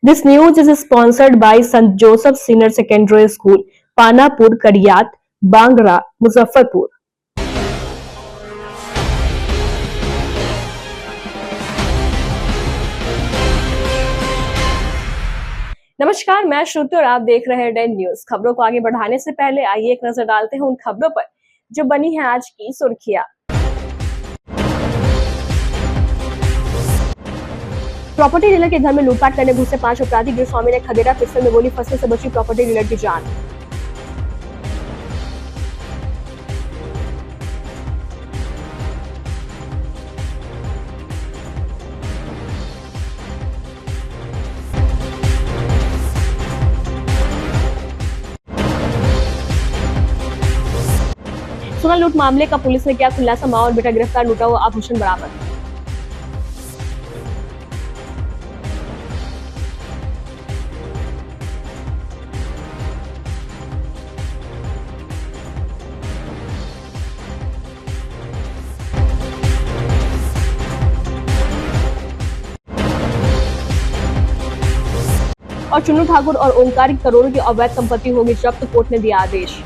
This news is sponsored by St. Joseph Senior Secondary School, Panapur, Kariyat, Bangra, Muzaffarpur. नमस्कार, मैं श्रुति और आप देख रहे हैं डेन न्यूज। खबरों को आगे बढ़ाने से पहले आइए एक नजर डालते हैं उन खबरों पर जो बनी है आज की सुर्खियां। प्रॉपर्टी डीलर के घर में लूटपाट करने घुसे 5 अपराधी। गिर स्वामी ने खदेड़ा पिस्टल में गोली फंसने से बची प्रॉपर्टी डीलर की जान। सोना लूट मामले का पुलिस ने किया खुलासा। मां और बेटा गिरफ्तार, लूटा हुआ आभूषण बरामद। और चुन्नू ठाकुर और ओंकार की करोड़ों की अवैध संपत्ति होगी जब्त, कोर्ट ने दिया आदेश।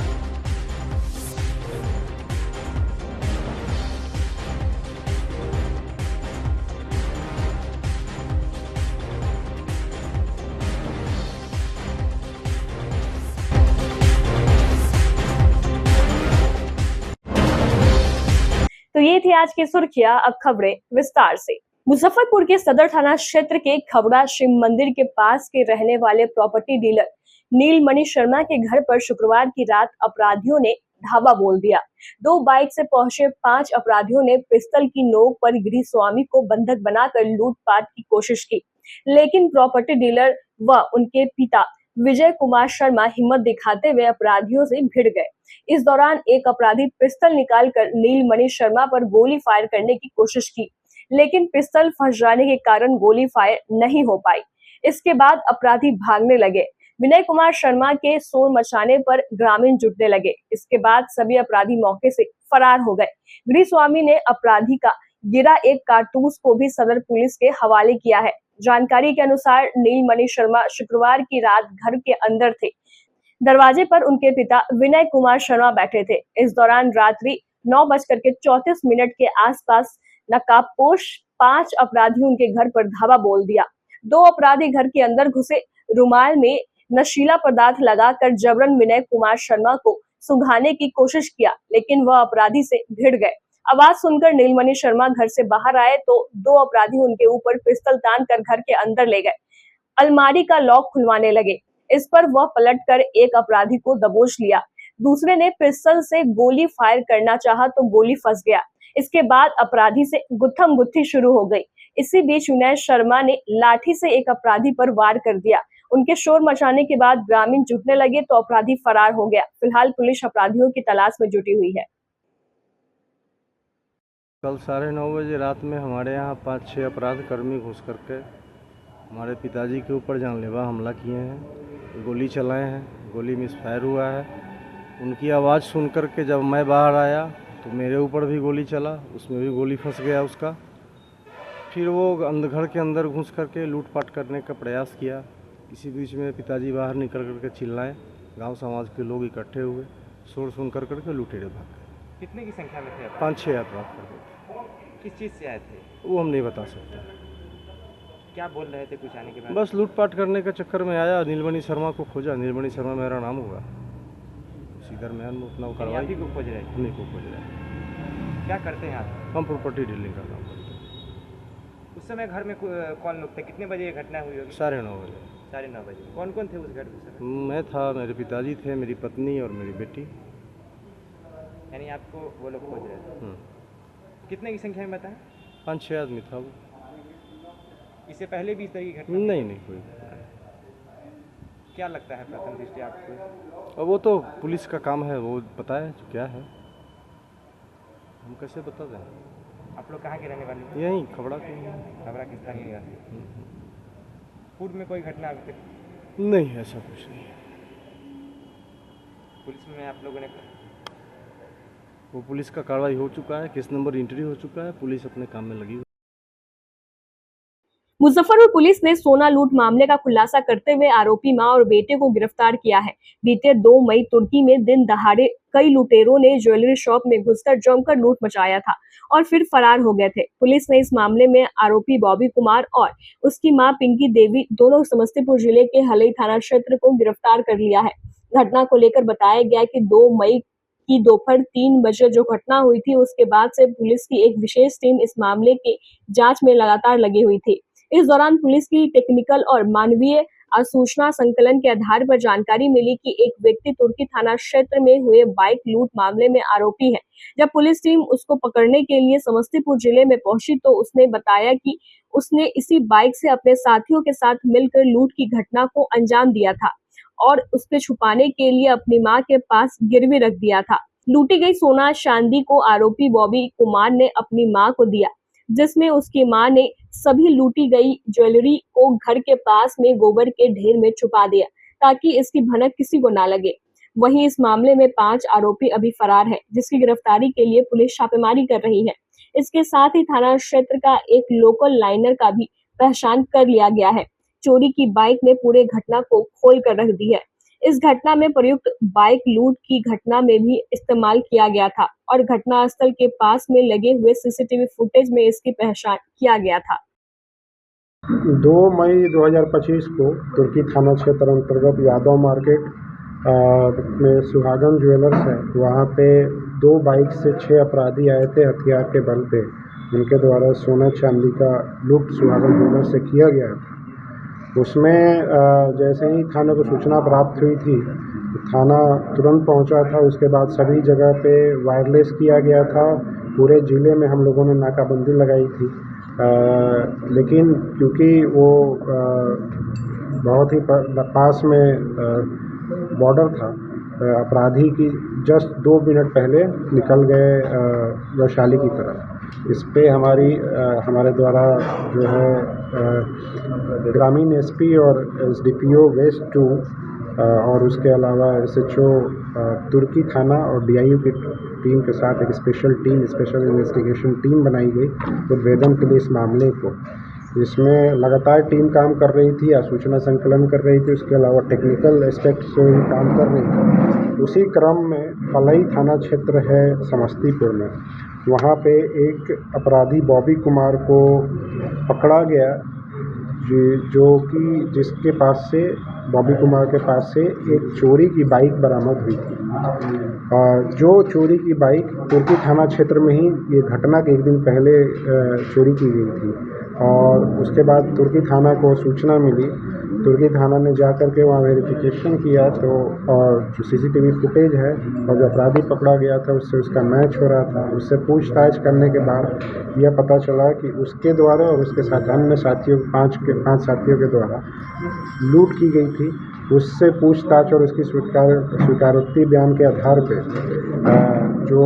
तो ये थी आज की सुर्खियां। अब खबरें विस्तार से। मुजफ्फरपुर के सदर थाना क्षेत्र के खबड़ा शिव मंदिर के पास के रहने वाले प्रॉपर्टी डीलर नीलमणि शर्मा के घर पर शुक्रवार की रात अपराधियों ने धावा बोल दिया। 2 बाइक से पहुंचे 5 अपराधियों ने पिस्तल की नोक पर गृह स्वामी को बंधक बनाकर लूटपाट की कोशिश की, लेकिन प्रॉपर्टी डीलर व उनके पिता विजय कुमार शर्मा हिम्मत दिखाते हुए अपराधियों से भिड़ गए। इस दौरान एक अपराधी पिस्तल निकालकर नीलमणि शर्मा पर गोली फायर करने की कोशिश की, लेकिन पिस्तल फंस जाने के कारण गोली फायर नहीं हो पाई। इसके बाद अपराधी भागने लगे। विनय कुमार शर्मा के शोर मचाने पर ग्रामीण जुटने लगे। इसके बाद सभी अपराधी मौके से फरार हो गए। गृह स्वामी ने अपराधी का गिरा एक कारतूस को भी सदर पुलिस के हवाले किया है। जानकारी के अनुसार नीलमणि शर्मा शुक्रवार की रात घर के अंदर थे। दरवाजे पर उनके पिता विनय कुमार शर्मा बैठे थे। इस दौरान रात्रि 9:34 के आसपास नकाबपोश 5 अपराधी उनके घर पर धावा बोल दिया। 2 अपराधी घर के अंदर घुसे, रुमाल में नशीला पदार्थ लगाकर जबरन विनय कुमार शर्मा को सुंघाने की कोशिश किया, लेकिन वह अपराधी से भिड़ गए। आवाज सुनकर नीलमणि शर्मा घर से बाहर आए तो 2 अपराधी उनके ऊपर पिस्तल तान कर घर के अंदर ले गए। अलमारी का लॉक खुलवाने लगे। इस पर वह पलटकर एक अपराधी को दबोच लिया। दूसरे ने पिस्तल से गोली फायर करना चाहा तो गोली फंस गया। इसके बाद अपराधी से गुत्थम गुत्थी शुरू हो गई। इसी बीच विनय शर्मा ने लाठी से एक अपराधी पर वार कर दिया। उनके शोर मचाने के बाद ग्रामीण जुटने लगे तो अपराधी फरार हो गया। फिलहाल पुलिस अपराधियों की तलाश में जुटी हुई है। कल 9:30 बजे रात में हमारे यहाँ 5-6 अपराध कर्मी घुस करके हमारे पिताजी के ऊपर जानलेवा हमला किए हैं, गोली चलाए हैं, गोली मिसफायर हुआ है। उनकी आवाज़ सुन कर के जब मैं बाहर आया तो मेरे ऊपर भी गोली चला, उसमें भी गोली फंस गया उसका। फिर वो घर के अंदर घुस करके लूटपाट करने का प्रयास किया। इसी बीच में पिताजी बाहर निकल करके चिल्लाए, गांव समाज के लोग इकट्ठे हुए, शोर सुन कर करके लूटेरे भाग गए। कितने की संख्या में थे? 5-6 अपराध कर गए। किस चीज़ से आए थे? वो हम नहीं बता सकते। क्या बोल रहे थे कुछ आने के बाद? बस लूटपाट करने के चक्कर में आया, नीलमणि शर्मा को खोजा। नीलमणि शर्मा मेरा नाम होगा। उसी दरम्यान में उतना आप ही को खोज रहे थे? उन्हीं को खोज रहे हैं। क्या करते हैं आप? हम प्रॉपर्टी डीलिंग का काम करते हैं। उस समय घर में कौन लोग थे? कितने बजे ये घटना हुई होगी? 9:30 बजे। 9:30 बजे। कौन कौन थे उस घर में? मैं था, मेरे पिताजी थे, मेरी पत्नी और मेरी बेटी। यानी आपको वो लोग खोज रहे थे? कितने की संख्या में बताएं? 5-6 आदमी था वो। इससे पहले भी इस तरह की घटना? नहीं कोई। क्या लगता है प्रथम दृष्टि आपको? और वो तो पुलिस का काम है, वो बताए क्या है, हम कैसे बता दें। आप लोग कहाँ के रहने वाले हैं? यहीं खबड़ा के। खबरा किस स्थानीय निवासी? पूर्व में कोई घटना अभी तक? नहीं, ऐसा कुछ नहीं। पुलिस में आप लोगों ने? वो पुलिस का कार्रवाई हो चुका है, केस नंबर एंट्री हो चुका है, पुलिस अपने काम में लगी हुई। मुजफ्फरपुर पुलिस ने सोना लूट मामले का खुलासा करते हुए आरोपी मां और बेटे को गिरफ्तार किया है। बीते 2 मई तुर्की में दिन दहाड़े कई लुटेरों ने ज्वेलरी शॉप में घुसकर जमकर लूट मचाया था और फिर फरार हो गए थे। पुलिस ने इस मामले में आरोपी बॉबी कुमार और उसकी मां पिंकी देवी दोनों समस्तीपुर जिले के हलई थाना क्षेत्र को गिरफ्तार कर लिया है। घटना को लेकर बताया गया कि 2 मई की दोपहर 3 बजे जो घटना हुई थी, उसके बाद से पुलिस की एक विशेष टीम इस मामले की जांच में लगातार लगी हुई थी। इस दौरान पुलिस की टेक्निकल और मानवीय सूचना संकलन के आधार पर जानकारी मिली कि एक व्यक्ति तुर्की थाना क्षेत्र में हुए बाइक लूट मामले में आरोपी है। जब पुलिस टीम उसको पकड़ने के लिए समस्तीपुर जिले में पहुंची तो उसने बताया कि उसने इसी बाइक से अपने साथियों के साथ मिलकर लूट की घटना को अंजाम दिया था और उसके छुपाने के लिए अपनी मां के पास गिरवी रख दिया था। लूटी गई सोना चांदी को आरोपी बॉबी कुमार ने अपनी मां को दिया, जिसमें उसकी मां ने सभी लूटी गई ज्वेलरी को घर के पास में गोबर के ढेर में छुपा दिया ताकि इसकी भनक किसी को ना लगे। वहीं इस मामले में 5 आरोपी अभी फरार है, जिसकी गिरफ्तारी के लिए पुलिस छापेमारी कर रही है। इसके साथ ही थाना क्षेत्र का एक लोकल लाइनर का भी पहचान कर लिया गया है। चोरी की बाइक ने पूरे घटना को खोल कर रख दी है। इस घटना में प्रयुक्त बाइक लूट की घटना में भी इस्तेमाल किया गया था और घटनास्थल के पास में लगे हुए सीसीटीवी फुटेज में इसकी पहचान किया गया था। 2 मई 2025 को तुर्की थाना क्षेत्र अंतर्गत यादव मार्केट में सुहागन ज्वेलर्स है, वहाँ पे 2 बाइक से 6 अपराधी आए थे हथियार के बल पे। उनके द्वारा सोना चांदी का लूट सुहागन ज्वेलर्स से किया गया था। उसमें जैसे ही थाने को सूचना प्राप्त हुई थी, थाना तुरंत पहुंचा था। उसके बाद सभी जगह पे वायरलेस किया गया था। पूरे ज़िले में हम लोगों ने नाकाबंदी लगाई थी, लेकिन क्योंकि वो बहुत ही पास में बॉर्डर था, अपराधी की जस्ट 2 मिनट पहले निकल गए वैशाली की तरफ। इस पे हमारे द्वारा जो है ग्रामीण एसपी और एसडीपीओ वेस्ट 2 और उसके अलावा एसएचओ तुर्की थाना और डीआईयू की टीम के साथ एक स्पेशल इन्वेस्टिगेशन टीम बनाई गई उद्भेदन के लिए इस मामले को। इसमें लगातार टीम काम कर रही थी या सूचना संकलन कर रही थी, उसके अलावा टेक्निकल एस्पेक्ट से भी काम कर रही थी। उसी क्रम में हलई थाना क्षेत्र है समस्तीपुर में, वहाँ पे एक अपराधी बॉबी कुमार को पकड़ा गया, जिसके पास से बॉबी कुमार के पास से एक चोरी की बाइक बरामद हुई थी। जो चोरी की बाइक तुर्की थाना क्षेत्र में ही ये घटना के एक दिन पहले चोरी की गई थी और उसके बाद तुर्की थाना को सूचना मिली। तुर्की थाना ने जा कर के वहाँ वेरिफिकेशन किया तो और जो सीसीटीवी फुटेज है और जो अपराधी पकड़ा गया था उससे उसका मैच हो रहा था। उससे पूछताछ करने के बाद यह पता चला कि उसके द्वारा और उसके साथ अन्य साथियों 5 साथियों के द्वारा लूट की गई थी। उससे पूछताछ और उसकी स्वीकारोक्ति बयान के आधार पर जो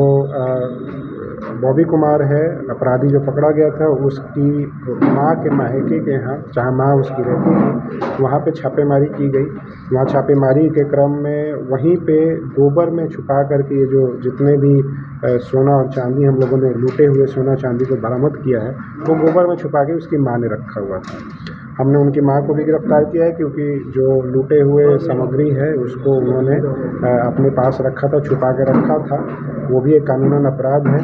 बॉबी कुमार है अपराधी जो पकड़ा गया था, उसकी मां के मायके के यहाँ, जहाँ मां उसकी रहती थी, वहाँ पे छापेमारी की गई। वहाँ छापेमारी के क्रम में वहीं पे गोबर में छुपा करके ये जो जितने भी सोना और चांदी हम लोगों ने लूटे हुए सोना चांदी को बरामद किया है, वो गोबर में छुपा के उसकी मां ने रखा हुआ था। हमने उनकी मां को भी गिरफ्तार किया है, क्योंकि जो लूटे हुए सामग्री है उसको उन्होंने अपने पास रखा था, छुपा के रखा था। वो भी एक कानूनन अपराध है।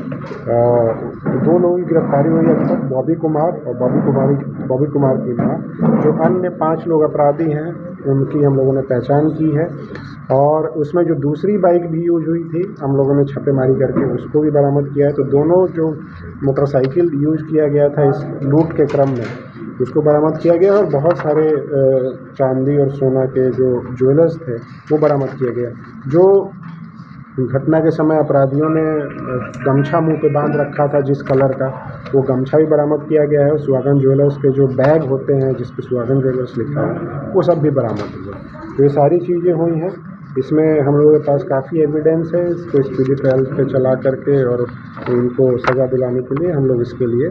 2 लोगों की गिरफ्तारी हुई अभी तक, बॉबी कुमार और बॉबी कुमार की मां। जो अन्य 5 लोग अपराधी हैं उनकी हम लोगों ने पहचान की है और उसमें जो दूसरी बाइक भी यूज हुई थी हम लोगों ने छापेमारी करके उसको भी बरामद किया है। तो दोनों जो मोटरसाइकिल यूज किया गया था इस लूट के क्रम में, उसको बरामद किया गया और बहुत सारे चांदी और सोना के जो ज्वेलर्स थे वो बरामद किया गया। जो घटना के समय अपराधियों ने गमछा मुंह पे बांध रखा था जिस कलर का, वो गमछा भी बरामद किया गया है। सुहागन ज्वेलर्स के जो बैग होते हैं जिस पे सुहागन ज्वेलर्स लिखा है वो सब भी बरामद हुए। तो ये सारी चीज़ें हुई हैं इसमें हम लोगों के पास काफ़ी एविडेंस है। इसको स्पीडी ट्रायल पे चला करके और इनको सज़ा दिलाने के लिए हम लोग इसके लिए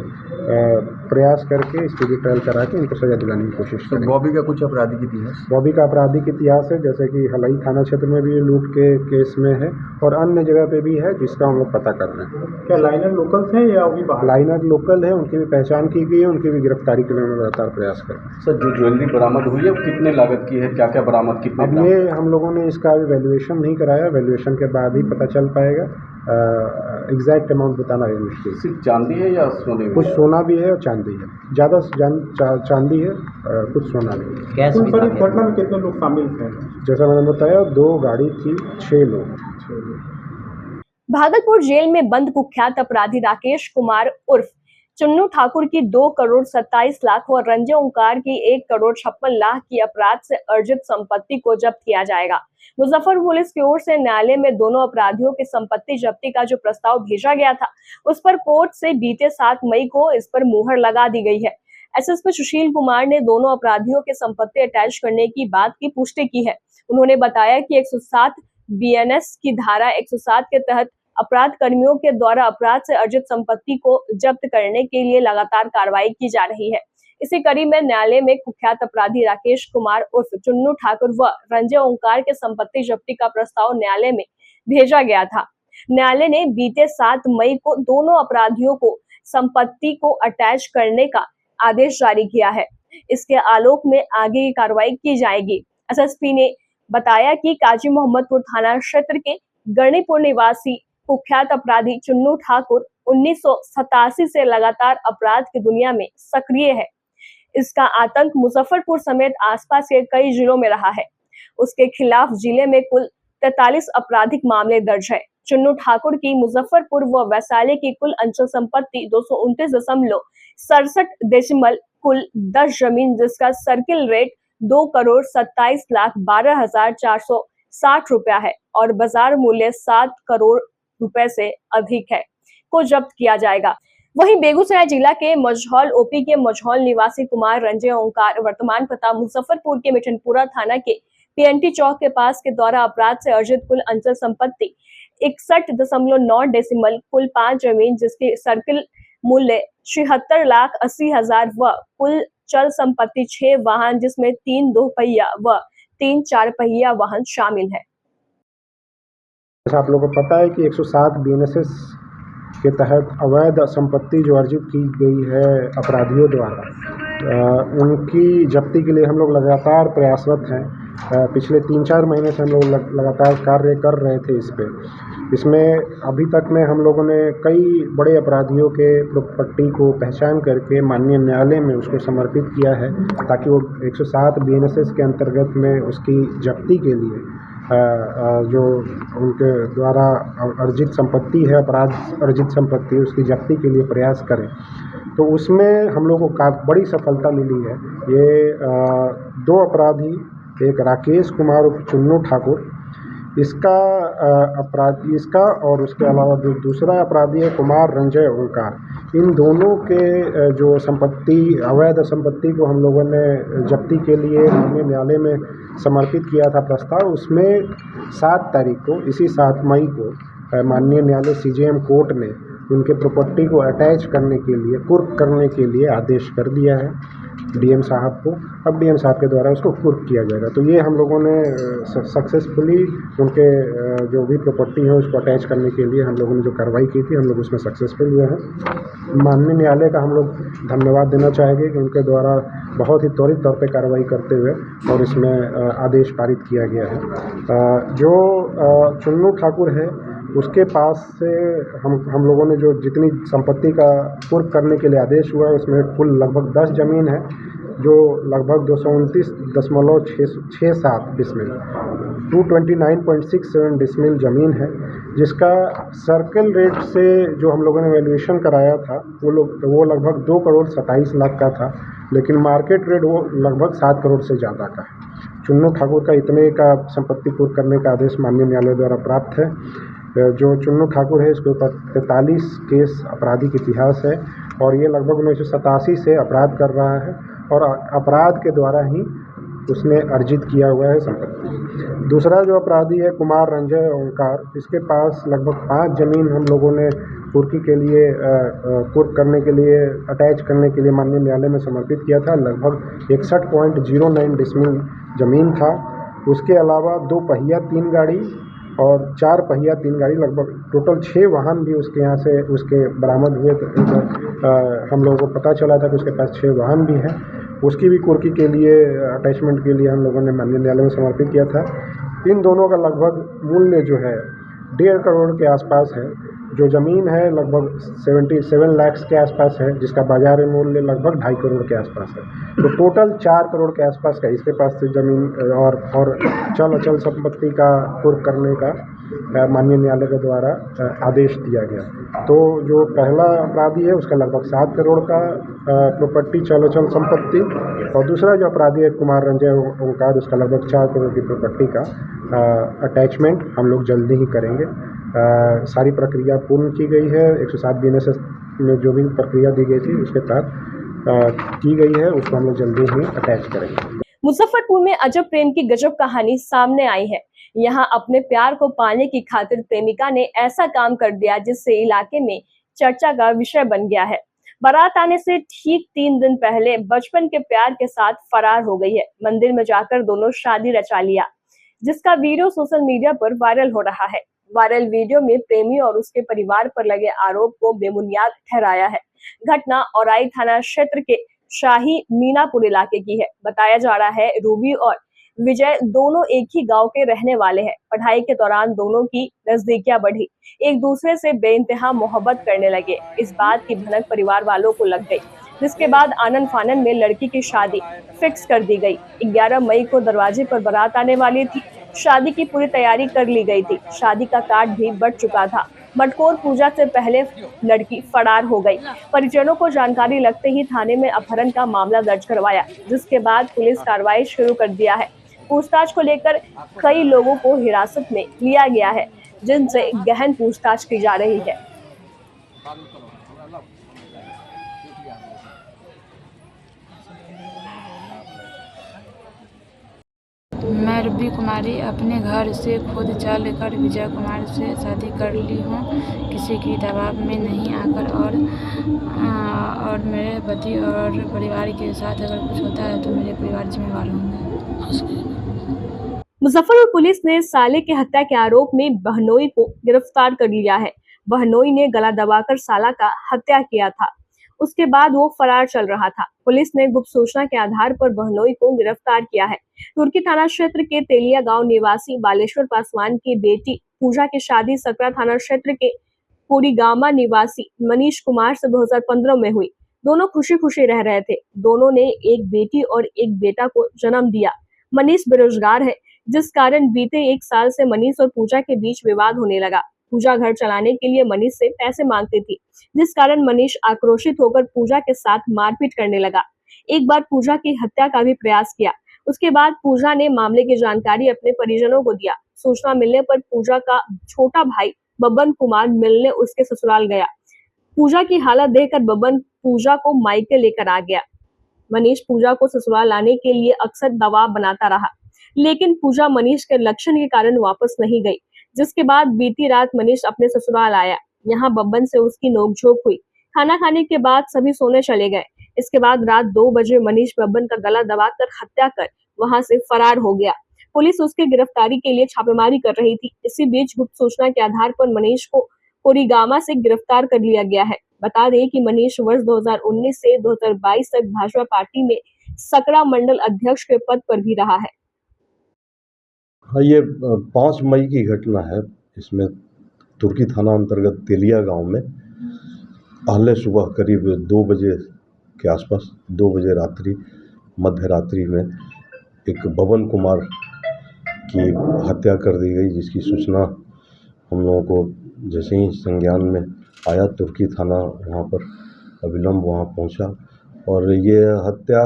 प्रयास करके स्पीडी ट्रायल करा के इनको सज़ा दिलाने की कोशिश तो करेंगे। बॉबी का कुछ आपराधिक इतिहास? बॉबी का आपराधिक इतिहास है, जैसे कि हलई थाना क्षेत्र में भी लूट के केस में है और अन्य जगह पे भी है, जिसका हम लोग पता कर रहे हैं। क्या लाइनर लोकल्स हैं या अभी बाहर? लाइनर लोकल है, उनकी भी पहचान की गई है, उनकी भी गिरफ्तारी के लिए हम लगातार प्रयास कर रहे हैं। सर, जो ज्वेलरी बरामद हुई है वो कितने लागत की है, क्या क्या बरामद, कितने अब ग्राम? ये हम लोगों ने इसका अभी वैल्यूएशन नहीं कराया, वैल्यूएशन के बाद ही पता चल पाएगा। एग्जैक्ट अमाउंट बताना है मुश्किल। सिर्फ चांदी है या सोने में? कुछ सोना भी है और चांदी है, ज़्यादा चांदी है, कुछ सोना भी है। कुल पर इस घटना में कितने लोग शामिल थे? जैसा मैंने बताया, 2 गाड़ी थी, 6 लोग। भागलपुर जेल में बंद कुख्यात अपराधी राकेश कुमार उर्फ चुन्नू ठाकुर की 2 करोड़ 27 लाख और रंजय ओंकार की 1 करोड़ 56 लाख की अपराध से अर्जित संपत्ति को जब्त किया जाएगा। मुजफ्फरपुर पुलिस की ओर से न्यायालय में दोनों अपराधियों की संपत्ति जब्ती का जो प्रस्ताव भेजा गया था, उस पर कोर्ट से बीते 7 मई को इस पर मुहर लगा दी गई है। एसएसपी सुशील कुमार ने दोनों अपराधियों की संपत्ति अटैच करने की बात की पुष्टि की है। उन्होंने बताया कि 107 बीएनएस की धारा 107 के तहत अपराध कर्मियों के द्वारा अपराध से अर्जित संपत्ति को जब्त करने के लिए लगातार कार्रवाई की जा रही है। इसी कड़ी में न्यायालय में कुख्यात अपराधी राकेश कुमार उर्फ चुन्नू ठाकुर व रंजय ओंकार के संपत्ति जब्ती का प्रस्ताव न्यायालय में भेजा गया था। न्यायालय ने बीते 7 मई को दोनों अपराधियों को संपत्ति को अटैच करने का आदेश जारी किया है। इसके आलोक में आगे की कार्रवाई की जाएगी। एसएसपी ने बताया कि काजी मोहम्मदपुर थाना क्षेत्र के गणीपुर निवासी कुख्यात अपराधी चुन्नू ठाकुर 1987 से लगातार अपराध की दुनिया में सक्रिय है। इसका आतंक मुजफ्फरपुर समेत आसपास के कई जिलों में रहा है। उसके खिलाफ जिले में कुल 43 आपराधिक मामले दर्ज है। चुन्नू ठाकुर की मुजफ्फरपुर व वैशाली की कुल अंचल संपत्ति 229.67 डेसिमल कुल 10 जमीन, जिसका सर्किल रेट 2 करोड़ 27 लाख 12,460 रुपया है और बाजार मूल्य 7 करोड़ रुपए से अधिक है, को जब्त किया जाएगा। वहीं बेगूसराय जिला के मझौल ओपी के मझौल निवासी कुमार रंजय ओंकार वर्तमान पता मुजफ्फरपुर के मिठनपुरा थाना के पीएनटी चौक के पास के द्वारा अपराध से अर्जित कुल अंचल संपत्ति 61.9 डेसिमल कुल 5 जमीन, जिसकी सर्किल मूल्य 76,80,000 व कुल चल संपत्ति 6 वाहन, जिसमें 3 2 पहिया व 3 4 पहिया वाहन शामिल है। आप लोगों को पता है कि 107 बीएनएसएस के तहत अवैध संपत्ति जो अर्जित की गई है अपराधियों द्वारा, उनकी जब्ती के लिए हम लोग लगातार प्रयासरत हैं। पिछले 3-4 महीने से हम लोग लगातार कार्य कर रहे थे इस पे। इसमें अभी तक में हम लोगों ने कई बड़े अपराधियों के प्रॉपर्टी को पहचान करके माननीय न्यायालय में उसको समर्पित किया है, ताकि वो 107 बीएनएसएस के अंतर्गत में उसकी जब्ती के लिए जो उनके द्वारा अर्जित संपत्ति है, अपराध अर्जित संपत्ति, उसकी जब्ती के लिए प्रयास करें। तो उसमें हम लोगों को बड़ी सफलता मिली है। ये 2 अपराधी, एक राकेश कुमार उर्फ चुन्नू ठाकुर, इसका और उसके अलावा जो दूसरा अपराधी है कुमार रंजय ओंकार, इन दोनों के जो संपत्ति अवैध संपत्ति को हम लोगों ने जब्ती के लिए माननीय न्यायालय में समर्पित किया था प्रस्ताव। उसमें 7 तारीख को, इसी 7 मई को माननीय न्यायालय सीजेएम कोर्ट ने उनके प्रॉपर्टी को अटैच करने के लिए, कुर्क करने के लिए आदेश कर दिया है डीएम साहब को। अब डीएम साहब के द्वारा उसको कुर्क किया जाएगा। तो ये हम लोगों ने सक्सेसफुली उनके जो भी प्रॉपर्टी है उसको अटैच करने के लिए हम लोगों ने जो कार्रवाई की थी, हम लोग उसमें सक्सेसफुल हुए हैं। माननीय न्यायालय का हम लोग धन्यवाद देना चाहेंगे कि उनके द्वारा बहुत ही त्वरित तौर पे कार्रवाई करते हुए और इसमें आदेश पारित किया गया है। जो चुन्नू ठाकुर है, उसके पास से हम लोगों ने जो जितनी संपत्ति का कुर्क करने के लिए आदेश हुआ है, उसमें कुल लगभग 10 जमीन है, जो लगभग 229.67 डिसमिल 229.67 डिसमिल ज़मीन है, जिसका सर्कल रेट से जो हम लोगों ने वैल्यूएशन कराया था वो लगभग 2 करोड़ 27 लाख का था, लेकिन मार्केट रेट वो लगभग 7 करोड़ से ज़्यादा का है। चुन्नू ठाकुर का इतने का संपत्ति कुर्क करने का आदेश माननीय न्यायालय द्वारा प्राप्त है। जो चुन्नू ठाकुर है, इसके ऊपर 43 केस आपराधिक इतिहास है और ये लगभग 1987 से अपराध कर रहा है और अपराध के द्वारा ही उसने अर्जित किया हुआ है संपत्ति। दूसरा जो अपराधी है कुमार रंजय ओंकार, इसके पास लगभग 5 जमीन हम लोगों ने कुर्की के लिए कुर्क करने के लिए अटैच करने के लिए माननीय न्यायालय में समर्पित किया था। लगभग 61.09 डिसमिल ज़मीन था। उसके अलावा 2 पहिया 3 गाड़ी और 4 पहिया 3 गाड़ी, लगभग टोटल 6 वाहन भी उसके यहाँ से उसके बरामद हुए। हम लोगों को पता चला था कि उसके पास 6 वाहन भी हैं। उसकी भी कुर्की के लिए अटैचमेंट के लिए हम लोगों ने माननीय न्यायालय में समर्पित किया था। इन दोनों का लगभग मूल्य जो है 1.5 करोड़ के आसपास है। जो ज़मीन है लगभग 77 लाख के आसपास है, जिसका बाजार मूल्य लगभग 2.5 करोड़ के आसपास है। तो टोटल 4 करोड़ के आसपास का इसके पास से ज़मीन और चल अचल संपत्ति का कुर्क करने का माननीय न्यायालय के द्वारा आदेश दिया गया। तो जो पहला अपराधी है उसका लगभग 7 करोड़ का प्रॉपर्टी चल अचल संपत्ति, और दूसरा जो अपराधी है कुमार रंजय ओंकार, उसका लगभग 4 करोड़ की प्रॉपर्टी का अटैचमेंट हम लोग जल्दी ही करेंगे। सारी प्रक्रिया पूर्ण की गई है। 107 BNSS में जो भी प्रक्रिया दी गई थी उसके तहत की गई है, उसको हम लोग जल्दी ही अटैच करेंगे। मुजफ्फरपुर में अजब प्रेम की गजब कहानी सामने आई है। यहाँ अपने प्यार को पाने की खातिर प्रेमिका ने ऐसा काम कर दिया जिससे इलाके में चर्चा का विषय बन गया है। बारात आने से ठीक 3 दिन पहले बचपन के प्यार के साथ फरार हो गई है। मंदिर में जाकर दोनों शादी रचा लिया, जिसका वीडियो सोशल मीडिया पर वायरल हो रहा है। वायरल वीडियो में प्रेमी और उसके परिवार पर लगे आरोप को बेबुनियाद ठहराया है। घटना औराई थाना क्षेत्र के शाही मीनापुर इलाके की है। बताया जा रहा है रूबी और विजय दोनों एक ही गांव के रहने वाले हैं। पढ़ाई के दौरान दोनों की नजदीकियां बढ़ी, एक दूसरे से बेइंतहा मोहब्बत करने लगे। इस बात की भनक परिवार वालों को लग गई, जिसके बाद आनन फानन में लड़की की शादी फिक्स कर दी गई। 11 मई को दरवाजे पर बारात आने वाली थी। शादी की पूरी तैयारी कर ली गई थी। शादी का कार्ड भी बढ़ चुका था। मटकोर पूजा से पहले लड़की फरार हो गई। परिजनों को जानकारी लगते ही थाने में अपहरण का मामला दर्ज करवाया, जिसके बाद पुलिस कार्रवाई शुरू कर दिया है। पूछताछ को लेकर कई लोगों को हिरासत में लिया गया है, जिनसे गहन पूछताछ की जा रही है। मैं रूबी कुमारी अपने घर से खुद चल कर विजय कुमार से शादी कर ली हूँ, किसी की दबाव में नहीं आकर। और मेरे पति और परिवार के साथ अगर कुछ होता है तो मेरे परिवार जिम्मेवार होंगे। मुजफ्फरपुर पुलिस ने साले की हत्या के आरोप में बहनोई को गिरफ्तार कर लिया है। बहनोई ने गला दबाकर साला का हत्या किया था, उसके बाद वो फरार चल रहा था। पुलिस ने गुप्त सूचना के आधार पर बहनोई को गिरफ्तार किया है। तुर्की थाना क्षेत्र के तेलिया गांव निवासी बालेश्वर पासवान की बेटी पूजा की शादी सकरा थाना क्षेत्र के कोरीगामा निवासी मनीष कुमार से 2015 में हुई। दोनों खुशी खुशी रह रहे थे। दोनों ने एक बेटी और एक बेटा को जन्म दिया। मनीष बेरोजगार है, जिस कारण बीते 1 साल से मनीष और पूजा के बीच विवाद होने लगा। पूजा घर चलाने के लिए मनीष से पैसे मांगती थी, जिस कारण मनीष आक्रोशित होकर पूजा के साथ मारपीट करने लगा। एक बार पूजा की हत्या का भी प्रयास किया। उसके बाद पूजा ने मामले की जानकारी अपने परिजनों को दिया। सूचना मिलने पर पूजा का छोटा भाई बब्बन कुमार मिलने उसके ससुराल गया। पूजा की हालत देखकर बब्बन पूजा को मायके लेकर आ गया। मनीष पूजा को ससुराल लाने के लिए अक्सर दबाव बनाता रहा, लेकिन पूजा मनीष के लक्षण के कारण वापस नहीं गई, जिसके बाद बीती रात मनीष अपने ससुराल आया। यहाँ बब्बन से उसकी नोकझोंक हुई। खाना खाने के बाद सभी सोने चले गए। इसके बाद रात 2 बजे मनीष बब्बन का गला दबाकर हत्या कर वहां से फरार हो गया। पुलिस उसकी गिरफ्तारी के लिए छापेमारी कर रही थी। इसी बीच गुप्त सूचना के आधार पर मनीष को कोरीगामा से गिरफ्तार कर लिया गया है। बता दें कि मनीष वर्ष 2019 से 2022 तक भाजपा पार्टी में सकरा मंडल अध्यक्ष के पद पर भी रहा है। हाँ, ये 5 मई की घटना है। इसमें तुर्की थाना अंतर्गत तेलिया गांव में पहले सुबह करीब 2 बजे के आसपास, 2 बजे मध्य रात्रि में एक बब्बन कुमार की हत्या कर दी गई, जिसकी सूचना हम लोगों को जैसे ही संज्ञान में आया, तुर्की थाना वहाँ पर अविलंब वहाँ पहुँचा। और ये हत्या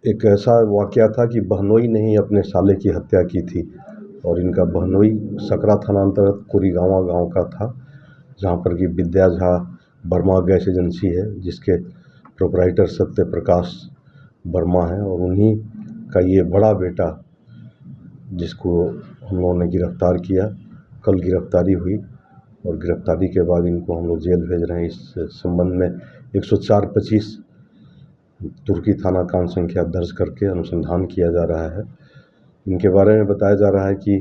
एक ऐसा वाक़या था कि बहनोई ने ही अपने साले की हत्या की थी। और इनका बहनोई सकरा थाना अंतर्गत कोरीगामा गांव का था, जहां पर कि विद्या झा वर्मा गैस एजेंसी है, जिसके प्रोपराइटर सत्य प्रकाश वर्मा हैं। और उन्हीं का ये बड़ा बेटा, जिसको हम लोगों ने गिरफ्तार किया, कल गिरफ्तारी हुई और गिरफ्तारी के बाद इनको हम लोग जेल भेज रहे हैं। इस संबंध में 104-25 तुर्की थाना कांड संख्या दर्ज करके अनुसंधान किया जा रहा है। इनके बारे में बताया जा रहा है कि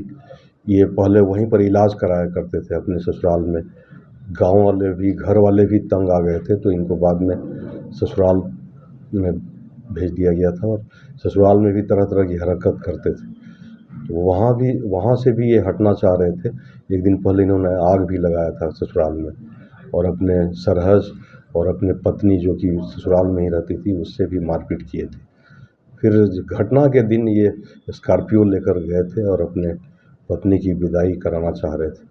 ये पहले वहीं पर इलाज कराया करते थे अपने ससुराल में। गांव वाले भी, घर वाले भी तंग आ गए थे, तो इनको बाद में ससुराल में भेज दिया गया था और ससुराल में भी तरह तरह की हरकत करते थे। तो वहाँ से भी ये हटना चाह रहे थे। एक दिन पहले इन्होंने आग भी लगाया था ससुराल में और अपने सरहज और अपने पत्नी, जो कि ससुराल में ही रहती थी, उससे भी मारपीट किए थे। फिर घटना के दिन ये स्कॉर्पियो लेकर गए थे और अपने पत्नी की विदाई कराना चाह रहे थे।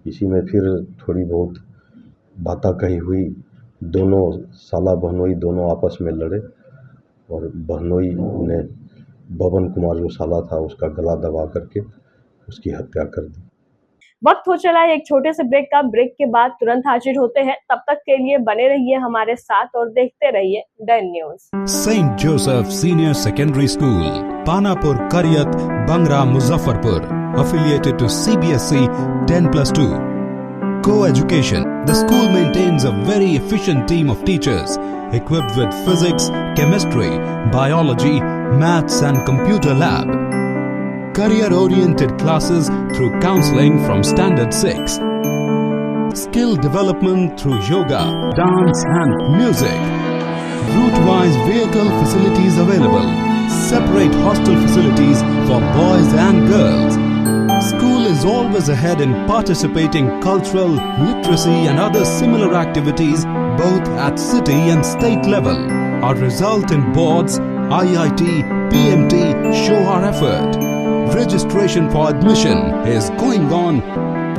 इसी में फिर थोड़ी बहुत बाताकही हुई। दोनों साला बहनोई दोनों आपस में लड़े और बहनोई ने बबन कुमार जो साला था उसका गला दबा करके उसकी हत्या कर दी। वक्त हो चला है एक छोटे से ब्रेक का। ब्रेक के बाद तुरंत हाजिर होते हैं। तब तक के लिए बने रहिए हमारे साथ और देखते रहिए डन news. Saint Joseph senior secondary school, Panapur, Kariyat, Bangra, Muzaffarpur, affiliated to CBSE 10+2. Co-education. The school maintains a very efficient team of teachers equipped with physics, chemistry, biology, maths and computer lab. Career-oriented classes through counseling from Standard 6. Skill development through yoga, dance and music. Route-wise vehicle facilities available. Separate hostel facilities for boys and girls. School is always ahead in participating cultural, literacy and other similar activities both at city and state level. Our result in boards, IIT, PMT show our effort. Registration for admission is going on.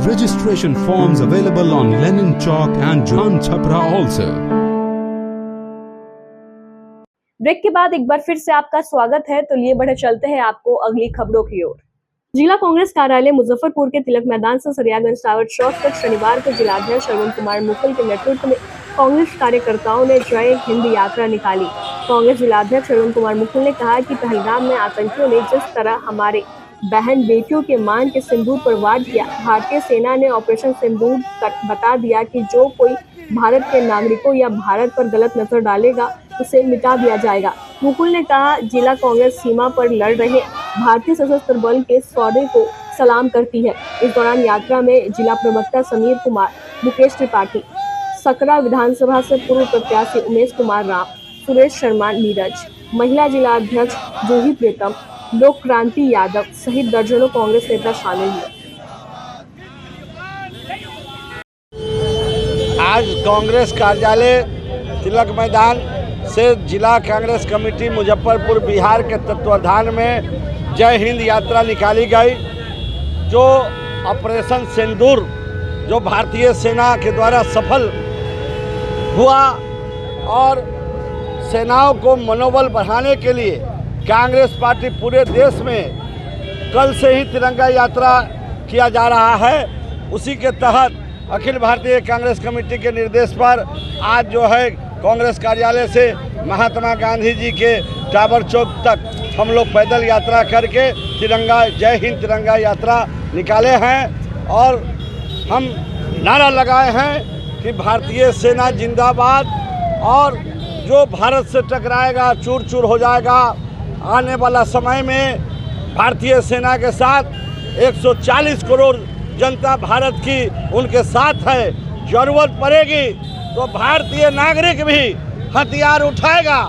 Registration forms available on Lenin Chalk and John Chhapra also. Break के बाद एक बार फिर से आपका स्वागत है। तो लिए बढ़े चलते हैं आपको अगली खबरों की ओर। जिला कांग्रेस कार्यालय मुजफ्फरपुर के तिलक मैदान से सरियागंज टावर चौक तक शनिवार को जिलाध्यक्ष अरुण कुमार मुकुल के नेतृत्व में कांग्रेस कार्यकर्ताओं ने जय हिंद यात्रा निकाली। कांग्रेस जिलाध्यक्ष अरुण कुमार मुकुल ने कहा कि पहलगाम में आतंकियों ने जिस तरह हमारे बहन बेटियों के मान के सिंदूर पर वार किया, भारतीय सेना ने ऑपरेशन सिंदूर बता दिया कि जो कोई भारत के नागरिकों या भारत पर गलत नजर डालेगा उसे मिटा दिया जाएगा। मुकुल ने कहा, जिला कांग्रेस सीमा पर लड़ रहे भारतीय सशस्त्र बल के शौर्य को सलाम करती है। इस दौरान यात्रा में जिला प्रवक्ता समीर कुमार, मुकेश त्रिपाठी, सकरा विधानसभा से पूर्व प्रत्याशी उमेश कुमार राम, सुरेश शर्मा नीरज, महिला जिला अध्यक्ष जूही प्रीतम, लोक क्रांति यादव सहित दर्जनों कांग्रेस नेता शामिल हुए। आज कांग्रेस कार्यालय तिलक मैदान से जिला कांग्रेस कमेटी मुजफ्फरपुर बिहार के तत्वाधान में जय हिंद यात्रा निकाली गई, जो ऑपरेशन सिंदूर जो भारतीय सेना के द्वारा सफल हुआ और सेनाओं को मनोबल बढ़ाने के लिए कांग्रेस पार्टी पूरे देश में कल से ही तिरंगा यात्रा किया जा रहा है। उसी के तहत अखिल भारतीय कांग्रेस कमेटी के निर्देश पर आज जो है कांग्रेस कार्यालय से महात्मा गांधी जी के टावर चौक तक हम लोग पैदल यात्रा करके तिरंगा जय हिंद तिरंगा यात्रा निकाले हैं और हम नारा लगाए हैं कि भारतीय सेना जिंदाबाद और जो भारत से टकराएगा चूर चूर हो जाएगा। आने वाला समय में भारतीय सेना के साथ 140 करोड़ जनता भारत की उनके साथ है। जरूरत पड़ेगी तो भारतीय नागरिक भी हथियार उठाएगा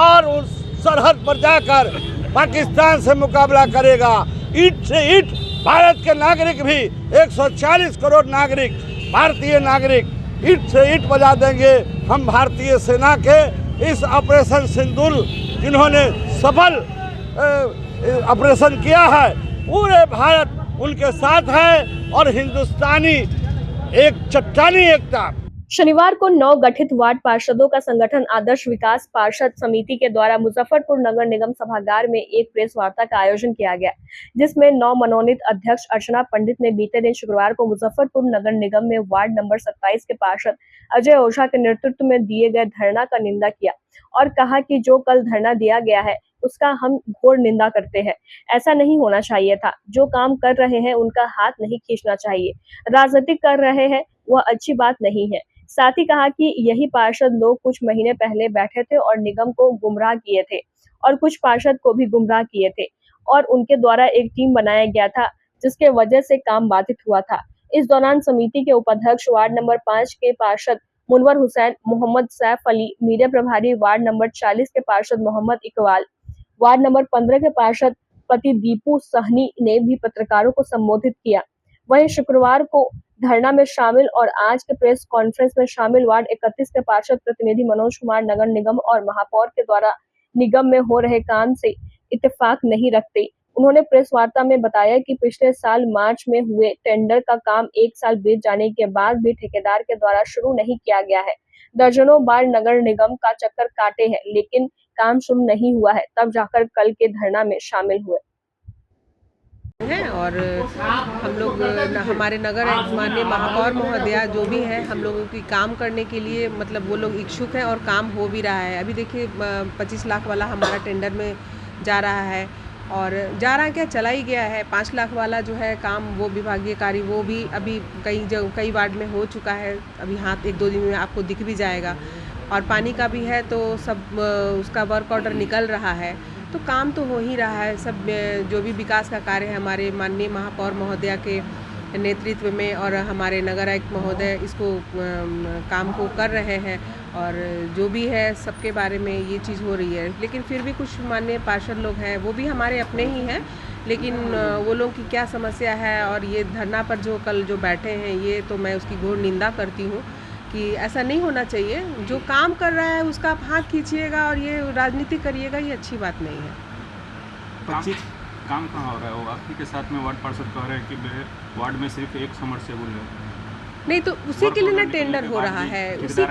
और उस सरहद पर जाकर पाकिस्तान से मुकाबला करेगा। ईंट से ईंट भारत के नागरिक भी 140 करोड़ नागरिक भारतीय नागरिक ईंट से ईंट बजा देंगे। हम भारतीय सेना के इस ऑपरेशन सिंदूर जिन्होंने सफल ऑपरेशन किया है, पूरे भारत उनके साथ है और हिंदुस्तानी एक चट्टानी एकता। शनिवार को 9 गठित वार्ड पार्षदों का संगठन आदर्श विकास पार्षद समिति के द्वारा मुजफ्फरपुर नगर निगम सभागार में एक प्रेस वार्ता का आयोजन किया गया, जिसमें 9 मनोनीत अध्यक्ष अर्चना पंडित ने बीते दिन शुक्रवार को मुजफ्फरपुर नगर निगम में वार्ड नंबर 27 के पार्षद अजय ओझा के नेतृत्व में दिए गए धरना का निंदा किया और कहा कि जो कल धरना दिया गया है उसका हम घोर निंदा करते हैं। ऐसा नहीं होना चाहिए था। जो काम कर रहे हैं उनका हाथ नहीं खींचना चाहिए। राजनीति कर रहे हैं वह अच्छी बात नहीं है। साथ ही कहा कि यही पार्षद लोग कुछ महीने पहले बैठे थे और निगम को गुमराह किए थे और कुछ पार्षद को भी गुमराह किए थे और उनके द्वारा एक टीम बनाया गया था जिसके वजह से काम बाधित हुआ था। इस दौरान समिति के उपाध्यक्ष वार्ड नंबर 5 के पार्षद मुनवर हुसैन, मोहम्मद सैफ अली, मीडिया प्रभारी वार्ड नंबर 40 के पार्षद मोहम्मद इकबाल, वार्ड नंबर 15 के पार्षद पति दीपू सहनी ने भी पत्रकारों को संबोधित किया। वहीं शुक्रवार को धरना में शामिल और आज के प्रेस कॉन्फ्रेंस में शामिल वार्ड 31 के पार्षद प्रतिनिधि मनोज कुमार नगर निगम और महापौर के द्वारा निगम में हो रहे काम से इत्तेफाक नहीं रखते। उन्होंने प्रेस वार्ता में बताया कि पिछले साल मार्च में हुए टेंडर का काम 1 साल बीत जाने के बाद भी ठेकेदार के द्वारा शुरू नहीं किया गया है। दर्जनों बार नगर निगम का चक्कर काटे हैं लेकिन काम शुरू नहीं हुआ है, तब जाकर कल के धरना में शामिल हुए हैं। और हम लोग हमारे नगर माननीय महापौर महोदया जो भी है हम लोगों की काम करने के लिए मतलब वो लोग इच्छुक हैं और काम हो भी रहा है। अभी देखिए 25 लाख वाला हमारा टेंडर में जा रहा है और जा रहा है क्या चला ही गया है। 5 लाख वाला जो है काम वो विभागीय कार्य वो भी अभी कई वार्ड में हो चुका है। अभी हाथ 1-2 दिन में आपको दिख भी जाएगा और पानी का भी है तो सब उसका वर्क ऑर्डर निकल रहा है तो काम तो हो ही रहा है। सब जो भी विकास का कार्य है हमारे माननीय महापौर महोदया के नेतृत्व में और हमारे नगर आयुक्त महोदय इसको काम को कर रहे हैं और जो भी है सबके बारे में ये चीज़ हो रही है। लेकिन फिर भी कुछ माननीय पार्षद लोग हैं वो भी हमारे अपने ही हैं लेकिन वो लोग की क्या समस्या है और ये धरना पर जो कल जो बैठे हैं ये तो मैं उसकी घोर निंदा करती हूँ कि ऐसा नहीं होना चाहिए। जो काम कर रहा है उसका आप हाथ खींचिएगा और ये राजनीति करिएगा, ये अच्छी बात नहीं है। 25 काम कहाँ हो रहा है? वो आपके के साथ में वार्ड पार्षद कह रहे हैं कि वार्ड में सिर्फ एक समरसेबुल है। नहीं तो उसी के लिए ना टेंडर हो रहा है, उसी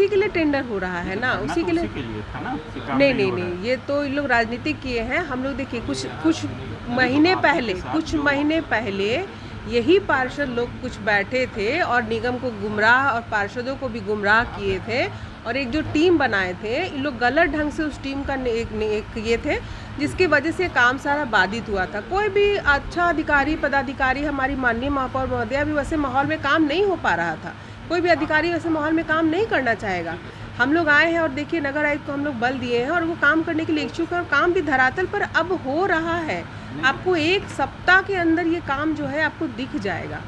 के लिए टेंडर हो रहा है ना, उसी के लिए था ना। नहीं ये तो इन लोग राजनीति किए हैं। हम लोग देखिए कुछ महीने पहले यही पार्षद लोग कुछ बैठे थे और निगम को गुमराह और पार्षदों को भी गुमराह किए थे और एक जो टीम बनाए थे इन लोग गलत ढंग से उस टीम का एक ये थे जिसकी वजह से काम सारा बाधित हुआ था। कोई भी अच्छा अधिकारी पदाधिकारी हमारी माननीय महापौर महोदया भी वैसे माहौल में काम नहीं हो पा रहा था। कोई भी अधिकारी वैसे माहौल में काम नहीं करना चाहेगा। हम लोग आए हैं और देखिए नगर आयुक्त को हम लोग बल दिए हैं और वो काम करने के लिए इच्छुक है और काम भी धरातल पर अब हो रहा है। आपको 1 सप्ताह के अंदर ये काम जो है आपको दिख जाएगा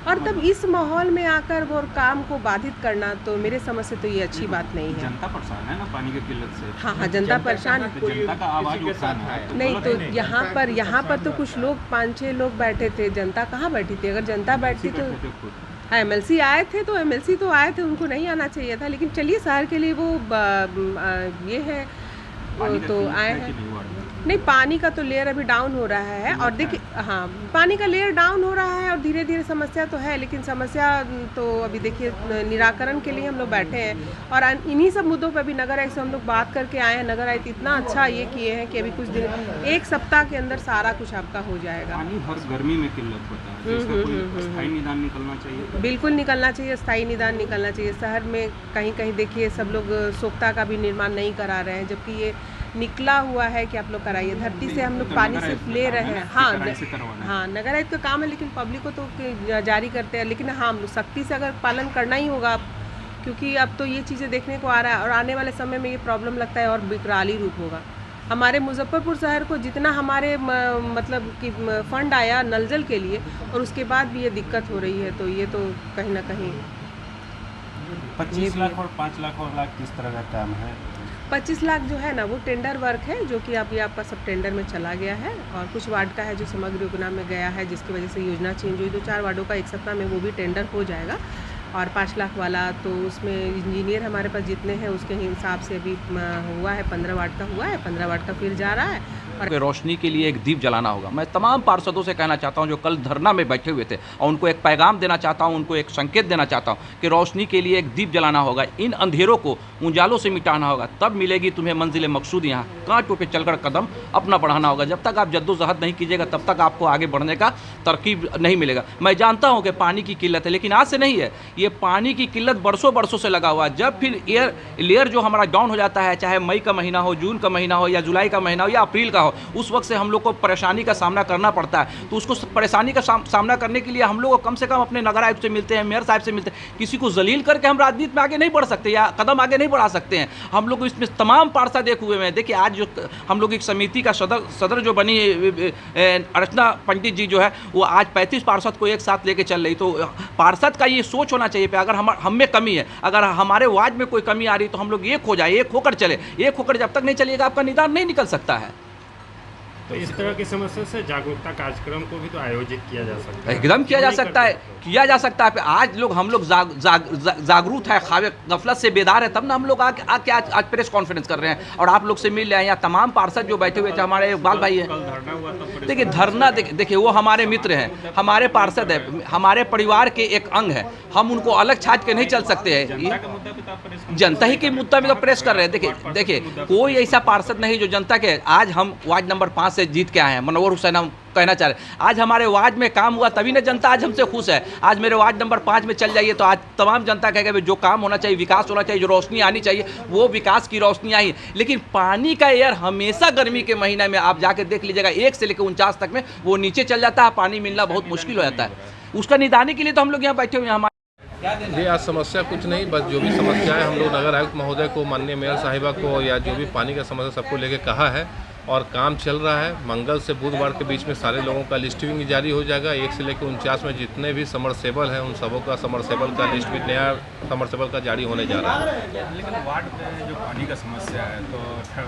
और तब इस माहौल में आकर वो काम को बाधित करना तो मेरे समझ से तो ये अच्छी बात नहीं है। जनता परेशान है ना पानी की किल्लत से। हाँ जनता परेशान जनता का आवाज उठाना है। नहीं तो यहाँ पर तो कुछ लोग 5-6 लोग बैठे थे। जनता कहाँ बैठी थी? अगर जनता बैठती तो हाँ MLC आए थे तो MLC तो आए थे, उनको नहीं आना चाहिए था लेकिन चलिए शहर के लिए वो ये है तो आए हैं। नहीं पानी का तो लेयर अभी डाउन हो रहा है और देखिए हाँ पानी का लेयर डाउन हो रहा है और धीरे धीरे समस्या तो है लेकिन समस्या तो अभी देखिए निराकरण के लिए हम लोग बैठे हैं और इन्हीं सब मुद्दों पर भी नगर आयुक्त से हम लोग बात करके आए हैं। नगर आयुक्त इतना अच्छा ये किए हैं कि अभी कुछ दिन 1 सप्ताह के अंदर सारा कुछ आपका हो जाएगा। पानी हर गर्मी में किल्लत होता है, इसका कोई स्थायी निदान निकलना चाहिए। बिल्कुल निकलना चाहिए, स्थायी निदान निकलना चाहिए। शहर में कहीं देखिए सब लोग सोख्ता का भी निर्माण नहीं करा रहे हैं जबकि ये निकला हुआ है कि आप लोग कराइए। धरती से हम लोग पानी सिर्फ ले रहे हैं। हाँ नगर आयुक्त का काम है लेकिन पब्लिक को तो जारी करते हैं लेकिन हाँ हम लोग सख्ती से अगर पालन करना ही होगा क्योंकि अब तो ये चीज़ें देखने को आ रहा है और आने वाले समय में ये प्रॉब्लम लगता है और विकराली रूप होगा। हमारे मुजफ्फरपुर शहर को जितना हमारे मतलब कि फंड आया नल जल के लिए और उसके बाद भी ये दिक्कत हो रही है तो ये तो कहीं ना कहीं 25 लाख और 5 लाख और लाख किस तरह का काम है? 25 लाख जो है ना वो टेंडर वर्क है जो कि अभी आपका सब टेंडर में चला गया है और कुछ वार्ड का है जो समग्र योजना में गया है जिसकी वजह से योजना चेंज हुई। 2-4 वार्डों का 1 सप्ताह में वो भी टेंडर हो जाएगा और 5 लाख वाला तो उसमें इंजीनियर हमारे पास जितने हैं उसके हिसाब से अभी हुआ है 15 वाट का हुआ है, 15 वाट का फिर जा रहा है। और रोशनी के लिए एक दीप जलाना होगा। मैं तमाम पार्षदों से कहना चाहता हूं जो कल धरना में बैठे हुए थे, और उनको एक पैगाम देना चाहता हूं, उनको एक संकेत देना चाहता हूं कि रोशनी के लिए एक दीप जलाना होगा। इन अंधेरों को उजालों से मिटाना होगा, तब मिलेगी तुम्हें मंजिल मकसूद। यहाँ कांटों पे चलकर कदम अपना बढ़ाना होगा। जब तक आप जद्दोजहद नहीं कीजिएगा तब तक आपको आगे बढ़ने का तरकीब नहीं मिलेगा। मैं जानता हूँ कि पानी की किल्लत है, लेकिन आज से नहीं है। ये पानी की किल्लत बरसों बरसों से लगा हुआ है। जब फिर लेयर जो हमारा डाउन हो जाता है, चाहे मई का महीना हो, जून का महीना हो, या जुलाई का महीना हो, या अप्रैल का हो, उस वक्त से हम लोग को परेशानी का सामना करना पड़ता है। तो उसको परेशानी का सामना करने के लिए हम लोग को कम से कम अपने नगर आयुक्त से मिलते हैं, मेयर साहब से मिलते हैं। किसी को जलील करके हम राजनीति में आगे नहीं बढ़ सकते या कदम आगे नहीं बढ़ा सकते हैं। हम लोग इसमें तमाम पार्षद एक हुए हैं। देखिए आज जो हम लोग एक समिति का सदर जो बनी अर्चना पंडित जी जो है, वो आज 35 पार्षद को एक साथ लेके चल रही। तो पार्षद का ये सोच होना चाहिए, अगर हम में कमी है, अगर हमारे वार्ड में कोई कमी आ रही तो हम लोग एक हो जाए, एक होकर चले। एक होकर जब तक नहीं चलिएगा आपका निदान नहीं निकल सकता है। तो इस तरह की समस्या से जागरूकता कार्यक्रम को भी तो आयोजित किया जा सकता है। एकदम किया जा सकता है, किया जा सकता है। आज लोग हम लोग जागरूक है, खावे गफलत से बेदार है, तब ना हम लोग आके आज प्रेस कॉन्फ्रेंस कर रहे हैं और आप लोग से मिल रहे हैं। यहाँ तमाम पार्षद जो बैठे हुए थे, हमारे इकबाल भाई हैं। देखिए धरना, देखिए वो हमारे मित्र हैं, हमारे पार्षद है, हमारे परिवार के एक अंग है। हम उनको अलग छाट के नहीं चल सकते हैं। जनता ही के मुद्दा में तो प्रेस कर रहे हैं। देखिए कोई ऐसा पार्षद नहीं जो जनता के, आज हम वार्ड नंबर 5 से जीत के आए हैं। मनोहर हुसैन हम कहना चाह रहे हैं, आज हमारे वार्ड में काम हुआ तभी ना जनता आज हमसे खुश है। आज मेरे वार्ड नंबर 5 में चल जाइए तो आज तमाम जनता कहेगा जो काम होना चाहिए, विकास होना चाहिए, जो रोशनी आनी चाहिए, वो विकास की रोशनी आई। लेकिन पानी का एयर हमेशा गर्मी के महीने में आप जाकर देख लीजिएगा 1 से लेकर 49 तक में वो नीचे चल जाता है। पानी मिलना बहुत मुश्किल हो जाता है। उसका निदानी के लिए तो हम लोग यहाँ बैठे हुए हैं। ये आज समस्या कुछ नहीं, बस जो भी समस्या है हम लोग नगर आयुक्त महोदय को, माननीय मेयर साहिबा को, या जो भी पानी का समस्या सबको लेके कहा है और काम चल रहा है। मंगल से बुधवार के बीच में सारे लोगों का लिस्टिंग जारी हो जाएगा। 1 से लेकर 49 में जितने भी समरसेबल हैं उन सबों का समरसेबल का लिस्ट भी, नया समरसेबल का जारी होने जा रहा है। लेकिन वार्ड में जो पानी का समस्या है तो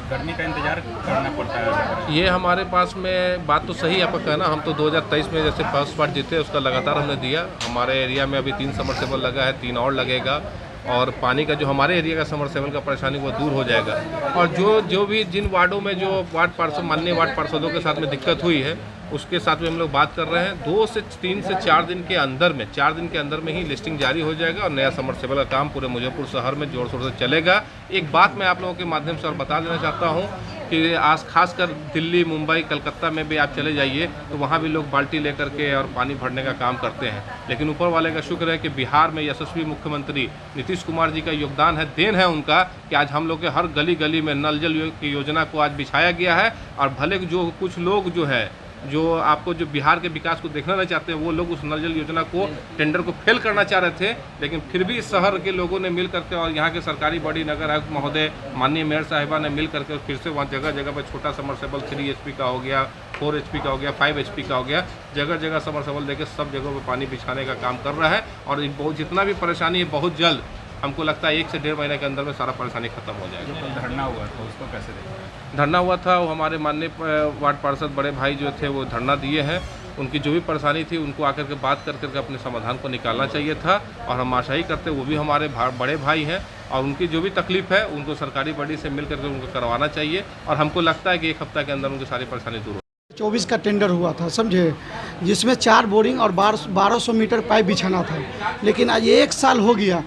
गर्मी का इंतजार करना पड़ता है। ये हमारे पास में बात तो सही आपका कहना। हम तो 2023 में जैसे फर्स्ट पार्ट जीते उसका लगातार हमने दिया। हमारे एरिया में अभी 3 समरसेबल लगा है, 3 और लगेगा, और पानी का जो हमारे एरिया का समरसेबल का परेशानी वो दूर हो जाएगा। और जो भी जिन वार्डों में जो वार्ड पार्षद, माननीय वार्ड पार्षदों के साथ में दिक्कत हुई है उसके साथ में हम लोग बात कर रहे हैं। 2 से 3 से 4 दिन के अंदर में, 4 दिन के अंदर में ही लिस्टिंग जारी हो जाएगा और नया समरसेबल का काम पूरे मुजफ्फरपुर शहर में जोर शोर से चलेगा। एक बात मैं आप लोगों के माध्यम से और बता देना चाहता हूँ कि आज खासकर दिल्ली, मुंबई, कलकत्ता में भी आप चले जाइए तो वहाँ भी लोग बाल्टी लेकर के और पानी भरने का काम करते हैं। लेकिन ऊपर वाले का शुक्र है कि बिहार में यशस्वी मुख्यमंत्री नीतीश कुमार जी का योगदान है, देन है उनका, कि आज हम लोग के हर गली गली में नल जल की योजना को आज बिछाया गया है। और भले जो कुछ लोग जो है जो आपको जो बिहार के विकास को देखना नहीं चाहते हैं, वो लोग उस नल जल योजना को, टेंडर को फेल करना चाह रहे थे, लेकिन फिर भी शहर के लोगों ने मिल करके और यहाँ के सरकारी बॉडी नगर आयुक्त महोदय, माननीय मेयर साहिबा ने मिल करके फिर से वहाँ जगह जगह पर छोटा समरसेबल 3 HP का हो गया, 4 HP का हो गया, 5 HP का हो गया, जगह जगह समरसेबल देकर सब जगहों पर पानी बिछाने का काम कर रहा है। और जितना भी परेशानी है बहुत जल्द हमको लगता है 1 से 1.5 महीने के अंदर में सारा परेशानी खत्म हो जाएगा। जो कल धरना हुआ तो उसको कैसे देखा? धरना हुआ था, वो हमारे माननीय वार्ड पार्षद बड़े भाई जो थे वो धरना दिए हैं। उनकी जो भी परेशानी थी उनको आकर के बात कर करके अपने समाधान को निकालना चाहिए था। और हम आशा ही करते वो भी हमारे बड़े भाई हैं और उनकी जो भी तकलीफ है उनको सरकारी बॉडी से मिल करके उनको करवाना चाहिए। और हमको लगता है कि 1 हफ्ते के अंदर उनकी सारी परेशानी दूर हो। 24 का टेंडर हुआ था, समझे, जिसमें 4 बोरिंग और 1200 मीटर पाइप बिछाना था। लेकिन आज 1 साल हो गया,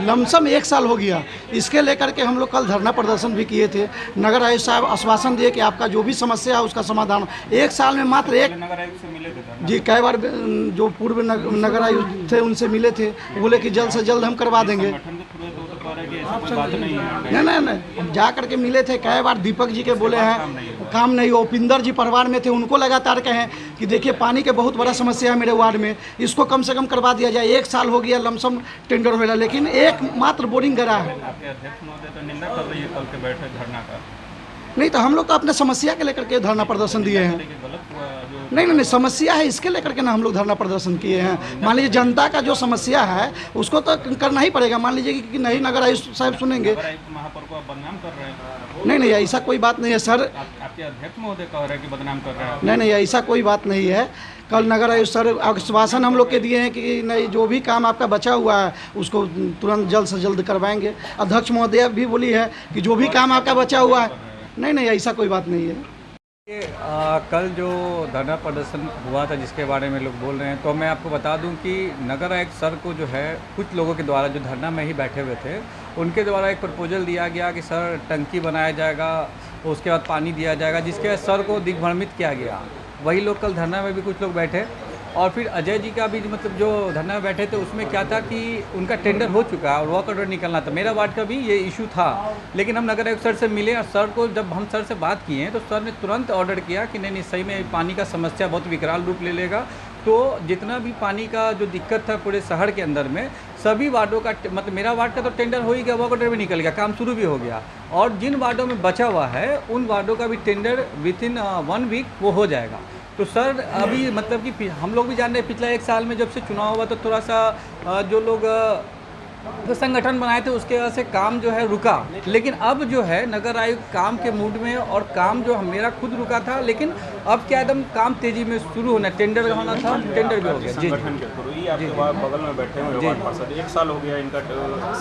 लमसम 1 साल हो गया। इसके लेकर के हम लोग कल धरना प्रदर्शन भी किए थे। नगर आयुक्त साहब आश्वासन दिए कि आपका जो भी समस्या है उसका समाधान 1 साल में मात्र एक जी कई बार जो पूर्व नगर आयुक्त थे उनसे मिले थे, बोले कि जल्द से जल्द हम करवा देंगे। नहीं, जा करके मिले थे कई बार। दीपक जी के बोले हैं काम नहीं हो, उपिंदर जी परिवार में थे, उनको लगातार कहें कि देखिए पानी के बहुत बड़ा समस्या है मेरे वार्ड में, इसको कम से कम करवा दिया जाए। 1 साल हो गया लमसम टेंडर हो रहा, लेकिन एक मात्र बोरिंग गिरा है। नहीं तो हम लोग तो अपने समस्या के लेकर के धरना प्रदर्शन दिए हैं। नहीं, समस्या है इसके लेकर के ना हम लोग धरना प्रदर्शन किए हैं। मान लीजिए जनता का जो समस्या है उसको तो करना ही पड़ेगा। मान लीजिए कि नहीं नगर आयुक्त साहब सुनेंगे, नहीं ऐसा कोई बात नहीं है सर। आपके अध्यक्ष महोदय कह रहे हैं कि बदनाम कर रहे हैं। नहीं ऐसा कोई बात नहीं है। कल नगर आयुक्त सर आश्वासन हम लोग के दिए हैं कि नहीं, जो भी काम आपका बचा हुआ है उसको तुरंत जल्द से जल्द करवाएंगे। अध्यक्ष महोदय भी बोली है कि जो भी काम आपका बचा हुआ है। नहीं ऐसा कोई बात नहीं है। कल जो धरना प्रदर्शन हुआ था जिसके बारे में लोग बोल रहे हैं, तो मैं आपको बता दूं कि नगर आयुक्त सर को जो है कुछ लोगों के द्वारा जो धरना में ही बैठे हुए थे उनके द्वारा एक प्रपोजल दिया गया कि सर टंकी बनाया जाएगा, उसके बाद पानी दिया जाएगा, जिसके बाद सर को दिग्भ्रमित किया गया। वही लोग कल धरना में भी कुछ लोग बैठे और फिर अजय जी का भी मतलब जो धरना में बैठे थे उसमें क्या था कि उनका टेंडर हो चुका है और वर्क ऑर्डर निकलना था। मेरा वार्ड का भी ये इशू था, लेकिन हम नगर आयुक्त सर से मिले और सर को जब हम सर से बात किए हैं तो सर ने तुरंत ऑर्डर किया कि नहीं सही में पानी का समस्या बहुत विकराल रूप ले लेगा। तो जितना भी पानी का जो दिक्कत था पूरे शहर के अंदर में सभी वार्डों का मतलब मेरा वार्ड का तो टेंडर हो ही गया, वर्क ऑर्डर भी निकल गया, काम शुरू भी हो गया और जिन वार्डों में बचा हुआ है उन वार्डों का भी टेंडर विद इन 1 वीक वो हो जाएगा। तो सर अभी मतलब कि हम लोग भी जान रहे हैं पिछला 1 साल में जब से चुनाव हुआ तो थोड़ा सा जो लोग जो संगठन बनाए थे उसके वजह से काम जो है रुका, लेकिन अब जो है नगर आयुक्त काम के मूड में और काम जो मेरा खुद रुका था, लेकिन अब क्या एकदम काम तेजी में शुरू होना, टेंडर होना था, टेंडर भी हो गया। जी आपके बगल में बैठे हुए वार्ड पार्षद 1 साल हो गया इनका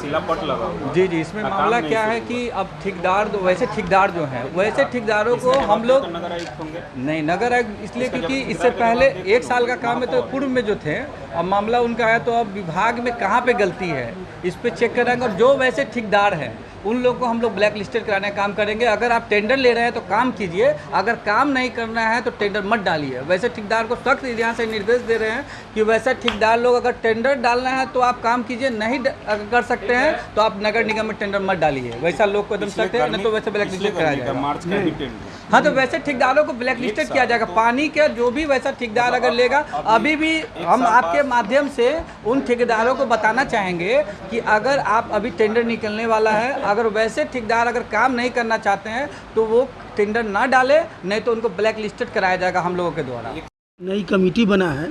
सिलापट लगा हुआ। जी इसमें मामला क्या है कि अब ठेकेदार वैसे ठेकेदार जो हैं वैसे ठेकेदारों को हम लोग नगर आयुक्त होंगे नहीं नगर आयुक्त इसलिए क्योंकि इससे पहले 1 साल का काम है तो पूर्व में जो थे अब मामला उनका है, तो अब विभाग में कहाँ पे गलती है इस पे चेक कराएंगे और जो वैसे ठेकेदार हैं उन लोगों को हम लोग ब्लैक लिस्टेड कराने का काम करेंगे। अगर आप टेंडर ले रहे हैं तो काम कीजिए, अगर काम नहीं करना है तो टेंडर मत डालिए। वैसे ठेकेदार को सख्त यहाँ से निर्देश दे रहे हैं कि वैसे ठेकेदार लोग अगर टेंडर डालना है तो आप काम कीजिए, नहीं अगर कर सकते हैं तो आप नगर निगम में टेंडर मत डालिए। वैसा लोग को एकदम सख्त है, नहीं तो वैसे ब्लैक लिस्टेड कराया जाएगा। हाँ तो वैसे ठेकेदारों को ब्लैक लिस्टेड किया जाएगा। पानी का जो भी वैसा ठेकेदार अगर लेगा, अभी भी हम आपके माध्यम से उन ठेकेदारों को बताना चाहेंगे कि अगर आप अभी टेंडर निकलने वाला है, अगर वैसे ठेकेदार अगर काम नहीं करना चाहते हैं तो वो टेंडर ना डाले, नहीं तो उनको ब्लैक लिस्टेड कराया जाएगा हम लोगों के द्वारा। नई कमेटी बना है,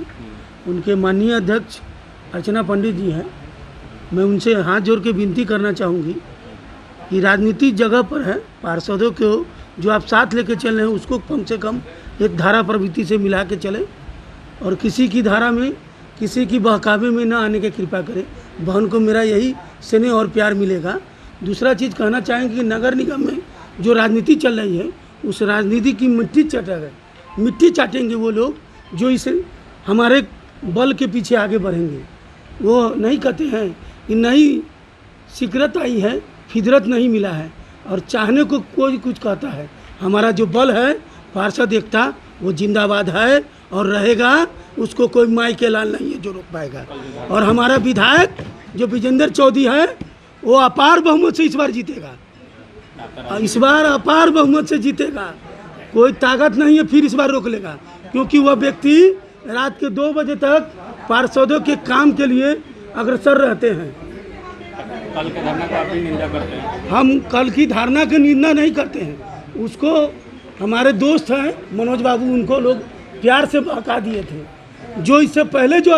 उनके माननीय अध्यक्ष अर्चना पंडित जी हैं। मैं उनसे हाथ जोड़ के विनती करना चाहूँगी कि राजनीतिक जगह पर है, पार्षदों को जो आप साथ लेके चल रहे हैं उसको कम से कम एक धारा प्रवृत्ति से मिला के चले और किसी की धारा में किसी की बहकावे में ना आने की कृपा करें। बहन को मेरा यही स्नेह और प्यार मिलेगा। दूसरा चीज़ कहना चाहेंगे कि नगर निगम में जो राजनीति चल रही है उस राजनीति की मिट्टी चाटेंगे वो लोग जो इस हमारे बल के पीछे आगे बढ़ेंगे। वो नहीं कहते हैं कि नई सिकरत आई है, फिदरत नहीं मिला है और चाहने को कोई कुछ कहता है। हमारा जो बल है पार्षद एकता वो जिंदाबाद है और रहेगा, उसको कोई माई के लाल नहीं है जो रोक पाएगा। और हमारा विधायक जो विजेंद्र चौधरी है वो अपार बहुमत से इस बार जीतेगा, इस बार अपार बहुमत से जीतेगा। कोई ताकत नहीं है फिर इस बार रोक लेगा, क्योंकि वह व्यक्ति रात के 2 बजे तक पार्षदों के काम के लिए अग्रसर रहते हैं। कल के धरना का भी निंदा करते हैं। हम कल की धारणा की निंदा नहीं करते हैं, उसको हमारे दोस्त हैं मनोज बाबू, उनको लोग प्यार से बहका दिए थे। जो इससे पहले जो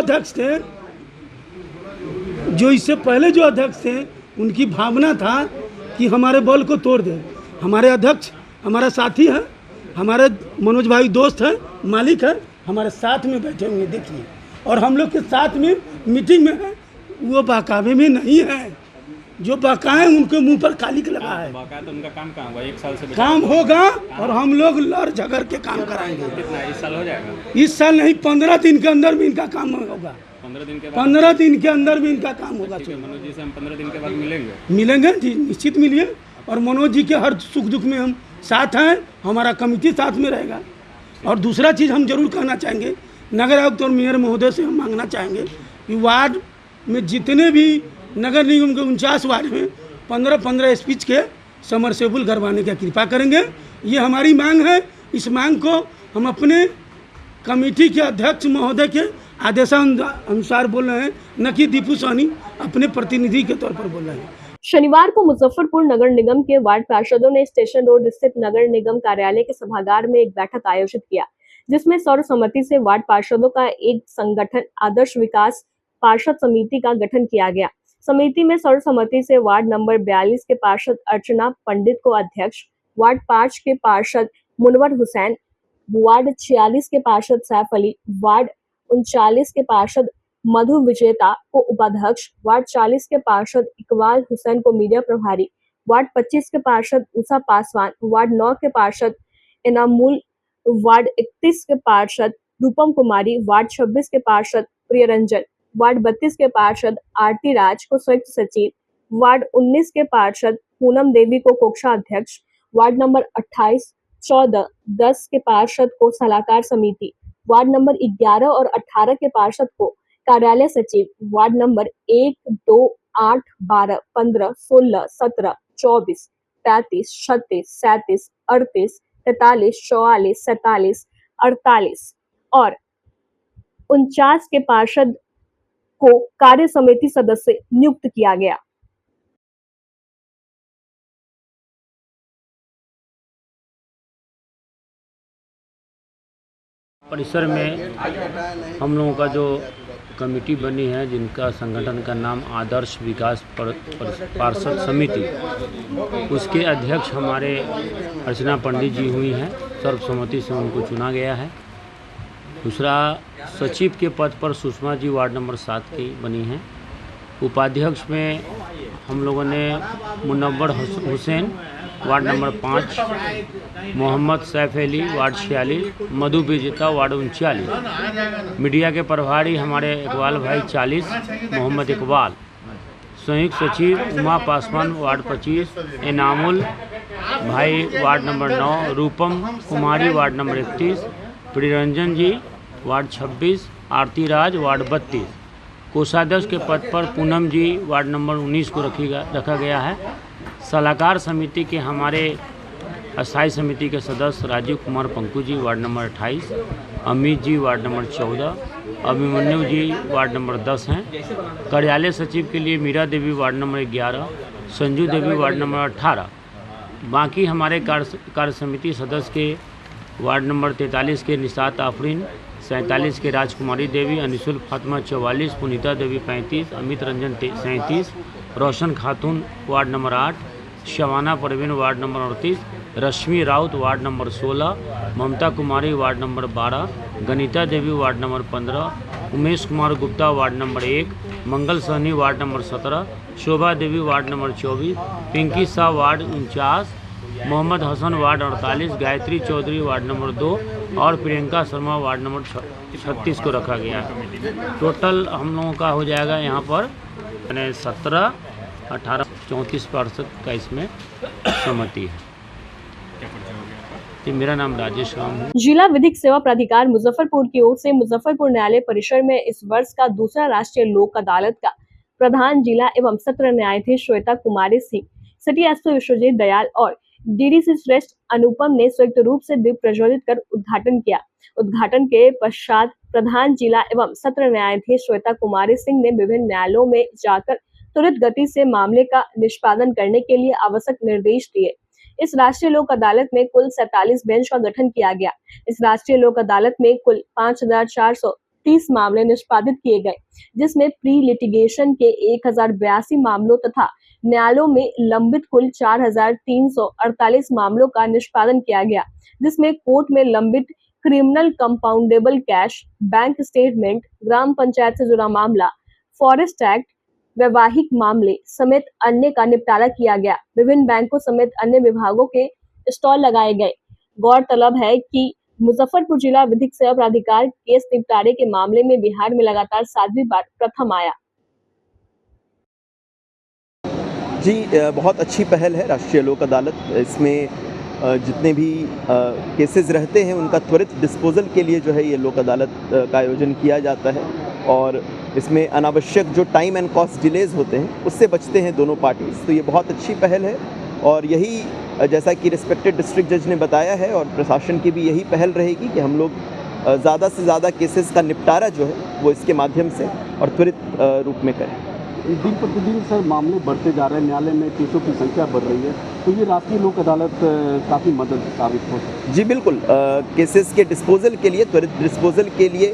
अध्यक्ष थे उनकी भावना था कि हमारे बल को तोड़ दें। हमारे अध्यक्ष हमारा साथी है, हमारे मनोज भाई दोस्त हैं, मालिक है, हमारे साथ में बैठे हुए देखिए, और हम लोग के साथ में मीटिंग में है। वो बहकावे में नहीं है, जो बहकाए उनके मुंह पर कालिक लगा है। तो उनका काम कहाँ हुआ? 1 साल से काम होगा और हम लोग लड़ झगड़ के काम कराएंगे। कितना इस साल हो जाएगा? इस साल नहीं, 15 दिन के अंदर भी इनका काम होगा। 15 दिन के बाद? 15 दिन के अंदर भी इनका काम होगा। मनोज जी से हम 15 दिन के बाद मिलेंगे जी, निश्चित मिलिए। और मनोज जी के हर सुख दुख में हम साथ हैं, हमारा कमेटी साथ में रहेगा। और दूसरा चीज़ हम जरूर कहना चाहेंगे, नगर आयुक्त और मेयर महोदय से हम मांगना चाहेंगे कि वार्ड में जितने भी नगर निगम के 49 वार्ड में 15-15 स्पीच के समरसेबुल करवाने की कृपा करेंगे। ये हमारी मांग है। इस मांग को हम अपने कमेटी के अध्यक्ष महोदय के आदेशानुसार बोल रहे हैं, न कि दीपू सोनी अपने प्रतिनिधि के तौर पर बोल रहे हैं। शनिवार को मुजफ्फरपुर नगर निगम के वार्ड पार्षदों ने स्टेशन रोड स्थित नगर निगम कार्यालय के सभागार में एक बैठक आयोजित किया, जिसमें सर्वसम्मति से वार्ड पार्षदों का एक संगठन आदर्श विकास पार्षद समिति का गठन किया गया। समिति में सर्वसम्मति से वार्ड नंबर 42 के पार्षद अर्चना पंडित को अध्यक्ष, वार्ड 5 के पार्षद मुनवर हुसैन, वार्ड 46 के पार्षद सैफ अली, वार्ड 39 के पार्षद मधु विजेता को उपाध्यक्ष, वार्ड 40 के पार्षद इकबाल हुसैन को मीडिया प्रभारी, वार्ड 25 के पार्षद उषा पासवान, वार्ड 9 के पार्षद इनामुल, वार्ड 31 के पार्षद रूपम कुमारी, वार्ड 26 के पार्षद प्रियरंजन, वार्ड 32 के पार्षद आरती राज को संयुक्त सचिव, वार्ड 19 के पार्षद पूनम देवी को कोषाध्यक्ष, वार्ड नंबर 28, 14, 10 के पार्षद को सलाहकार समिति, वार्ड नंबर 11 और 18 के पार्षद को कार्यालय सचिव, वार्ड नंबर 1, 2, 8, 12, 15, 16, 17, 24, 35, 36, 37, 38, 43, 44, 47, 48 और 49 के पार्षद को कार्य समिति सदस्य नियुक्त किया गया। परिसर में हम लोगों का जो कमेटी बनी है, जिनका संगठन का नाम आदर्श विकास पार्षद समिति, उसके अध्यक्ष हमारे अर्चना पंडित जी हुई हैं। सर्वसम्मति से उनको चुना गया है। दूसरा, सचिव के पद पर सुषमा जी वार्ड नंबर 7 की बनी हैं। उपाध्यक्ष में हम लोगों ने Munawwar Hussain ward number 5, Mohammad Saif Ali ward 46, Madhu Vijeta ward 39। Media के प्रभारी हमारे इकबाल भाई 40, मोहम्मद इकबाल। संयुक्त सचिव उमा पासवान वार्ड 25, इनामुल भाई वार्ड नंबर 9, रूपम कुमारी वार्ड नंबर 31, प्रियरंजन जी वार्ड 26, आरती राज वार्ड 32। कोषाध्यक्ष के पद पर पूनम जी वार्ड नंबर 19 को रखा गया है। सलाहकार समिति के हमारे अस्थायी समिति के सदस्य राजीव कुमार पंकु जी ward number 28, Amit ji ward number 14, Abhimanyu जी वार्ड नंबर 10 हैं। कार्यालय सचिव के लिए मीरा देवी ward number 11, Sanju Devi ward number 18। बाकी हमारे कार्य समिति सदस्य के वार्ड नंबर 43 के निशात आफरीन, 47 के राजकुमारी देवी, अनिसुल फातिमा 44, पुनीता देवी 35, Amit Ranjan 37, Roshan Khatoon ward number 8, Shabana Parveen ward number 38, Rashmi Raut ward number 16, Mamta Kumari ward number 12, Ganita Devi ward number 15, Umesh Kumar Gupta ward number 1, Mangal Sahni ward number 17, Shobha Devi ward number 24, Pinki Shah ward 49, Mohammad Hasan ward 48, Gayatri Chaudhary ward number 2 और प्रियंका शर्मा वार्ड नंबर 36 को रखा गया है। टोटल हम लोगों का हो जाएगा यहाँ पर 17, 18, 34 पार्षद का इसमें सहमति है। मेरा नाम राजेश राम है। जिला विधिक सेवा प्राधिकार मुजफ्फरपुर की ओर से मुजफ्फरपुर न्यायालय परिसर में इस वर्ष का दूसरा राष्ट्रीय लोक अदालत का प्रधान जिला एवं सत्र न्यायाधीश श्वेता कुमारी सिंह, सिटी एसपी विश्वजीत दयाल और डीडीसी श्रेष्ठ अनुपम ने संयुक्त रूप से दीप प्रज्वलित कर उद्घाटन किया। उद्घाटन के पश्चात प्रधान जिला एवं सत्र न्यायाधीश श्वेता कुमारी सिंह ने विभिन्न न्यायालयों में जाकर त्वरित गति से मामले का निष्पादन करने के लिए आवश्यक निर्देश दिए। इस राष्ट्रीय लोक अदालत में कुल 47 बेंच का गठन किया गया। इस राष्ट्रीय लोक अदालत में कुल 5430 मामले निष्पादित किए गए, जिसमें प्री लिटिगेशन के 1082 मामलों तथा न्यायालयों में लंबित कुल 4348 मामलों का निष्पादन किया गया, जिसमें कोर्ट में लंबित criminal compoundable case, bank statement, ग्राम पंचायत से जुड़ा मामला, फॉरेस्ट एक्ट, वैवाहिक मामले समेत अन्य का निपटारा किया गया। विभिन्न बैंकों समेत अन्य विभागों के स्टॉल लगाए गए। गौरतलब है कि मुजफ्फरपुर जिला विधिक सेवा प्राधिकार केस निपटारे के मामले में बिहार में लगातार 7वीं बार प्रथम आया। जी, बहुत अच्छी पहल है राष्ट्रीय लोक अदालत। इसमें जितने भी केसेस रहते हैं उनका त्वरित डिस्पोजल के लिए जो है ये लोक अदालत का आयोजन किया जाता है और इसमें अनावश्यक जो टाइम एंड कॉस्ट डिलेज होते हैं उससे बचते हैं दोनों पार्टीज। तो ये बहुत अच्छी पहल है और यही जैसा कि रिस्पेक्टेड डिस्ट्रिक्ट जज ने बताया है और प्रशासन की भी यही पहल रहेगी कि हम लोग ज़्यादा से ज़्यादा केसेस का निपटारा जो है वो इसके माध्यम से और त्वरित रूप में करें। दिन प्रतिदिन सर मामले बढ़ते जा रहे हैं, न्यायालय में केसों की संख्या बढ़ रही है, तो ये राष्ट्रीय लोक अदालत काफ़ी मदद साबित हो सकती है। जी बिल्कुल, केसेस के डिस्पोजल के लिए, त्वरित डिस्पोजल के लिए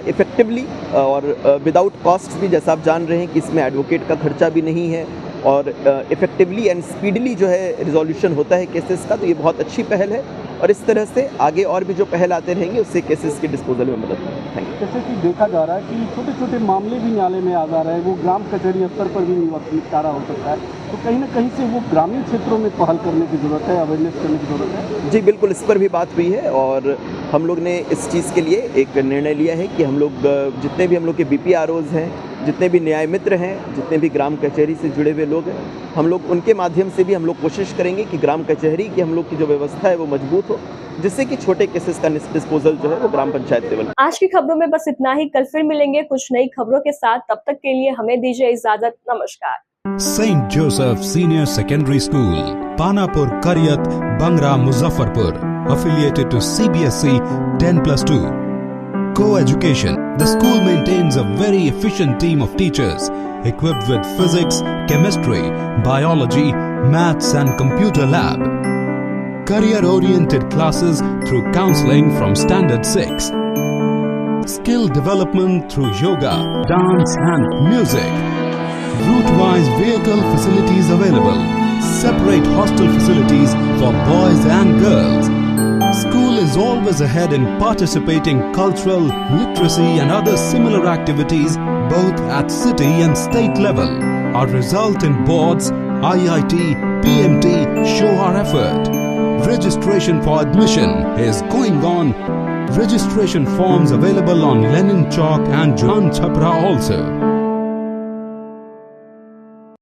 इफ़ेक्टिवली और विदाउट कॉस्ट भी, जैसा आप जान रहे हैं कि इसमें एडवोकेट का खर्चा भी नहीं है और इफ़ेक्टिवली एंड स्पीडली जो है रिजोल्यूशन होता है केसेस का, तो ये बहुत अच्छी पहल है और इस तरह से आगे और भी जो पहल आते रहेंगे उससे केसेस के डिस्पोजल में मदद मिलेगी। Thank you. जैसे कि देखा जा रहा है कि छोटे छोटे मामले भी न्यायालय में आ जा रहे हैं, वो ग्राम कचहरी स्तर पर भी निपटारा हो सकता है, तो कहीं ना कहीं से वो ग्रामीण क्षेत्रों में पहल करने की ज़रूरत है, अवेयरनेस करने की ज़रूरत है। जी बिल्कुल, इस पर भी बात हुई है और हम लोग ने इस चीज़ के लिए एक निर्णय लिया है कि हम लोग जितने भी हम लोग के BPROs हैं, जितने भी न्याय मित्र हैं, जितने भी ग्राम कचहरी से जुड़े हुए लोग हैं, हम लोग उनके माध्यम से भी हम लोग कोशिश करेंगे कि ग्राम कचहरी की हम लोग की जो व्यवस्था है वो मजबूत हो, जिससे कि छोटे केसेस का डिस्पोजल जो है वो ग्राम पंचायत लेवल। आज की खबरों में बस इतना ही। कल फिर मिलेंगे कुछ नई खबरों के साथ। तब तक के लिए हमें दीजिए इजाजत। नमस्कार। St. Joseph Senior Secondary School, Panapur, Karyat, Bangra, Muzaffarpur, affiliated to CBSE 10+2. Co-education. The school maintains a very efficient team of teachers equipped with physics, chemistry, biology, maths and computer lab. Career-oriented classes through counseling from Standard 6. Skill development through yoga, dance and music. Route-wise vehicle facilities available. Separate hostel facilities for boys and girls. School is always ahead in participating cultural, literacy and other similar activities both at city and state level. Our result in boards, IIT, PMT show our effort. Registration for admission is going on. Registration forms available on Lenin Chowk and Jan Chhapra also.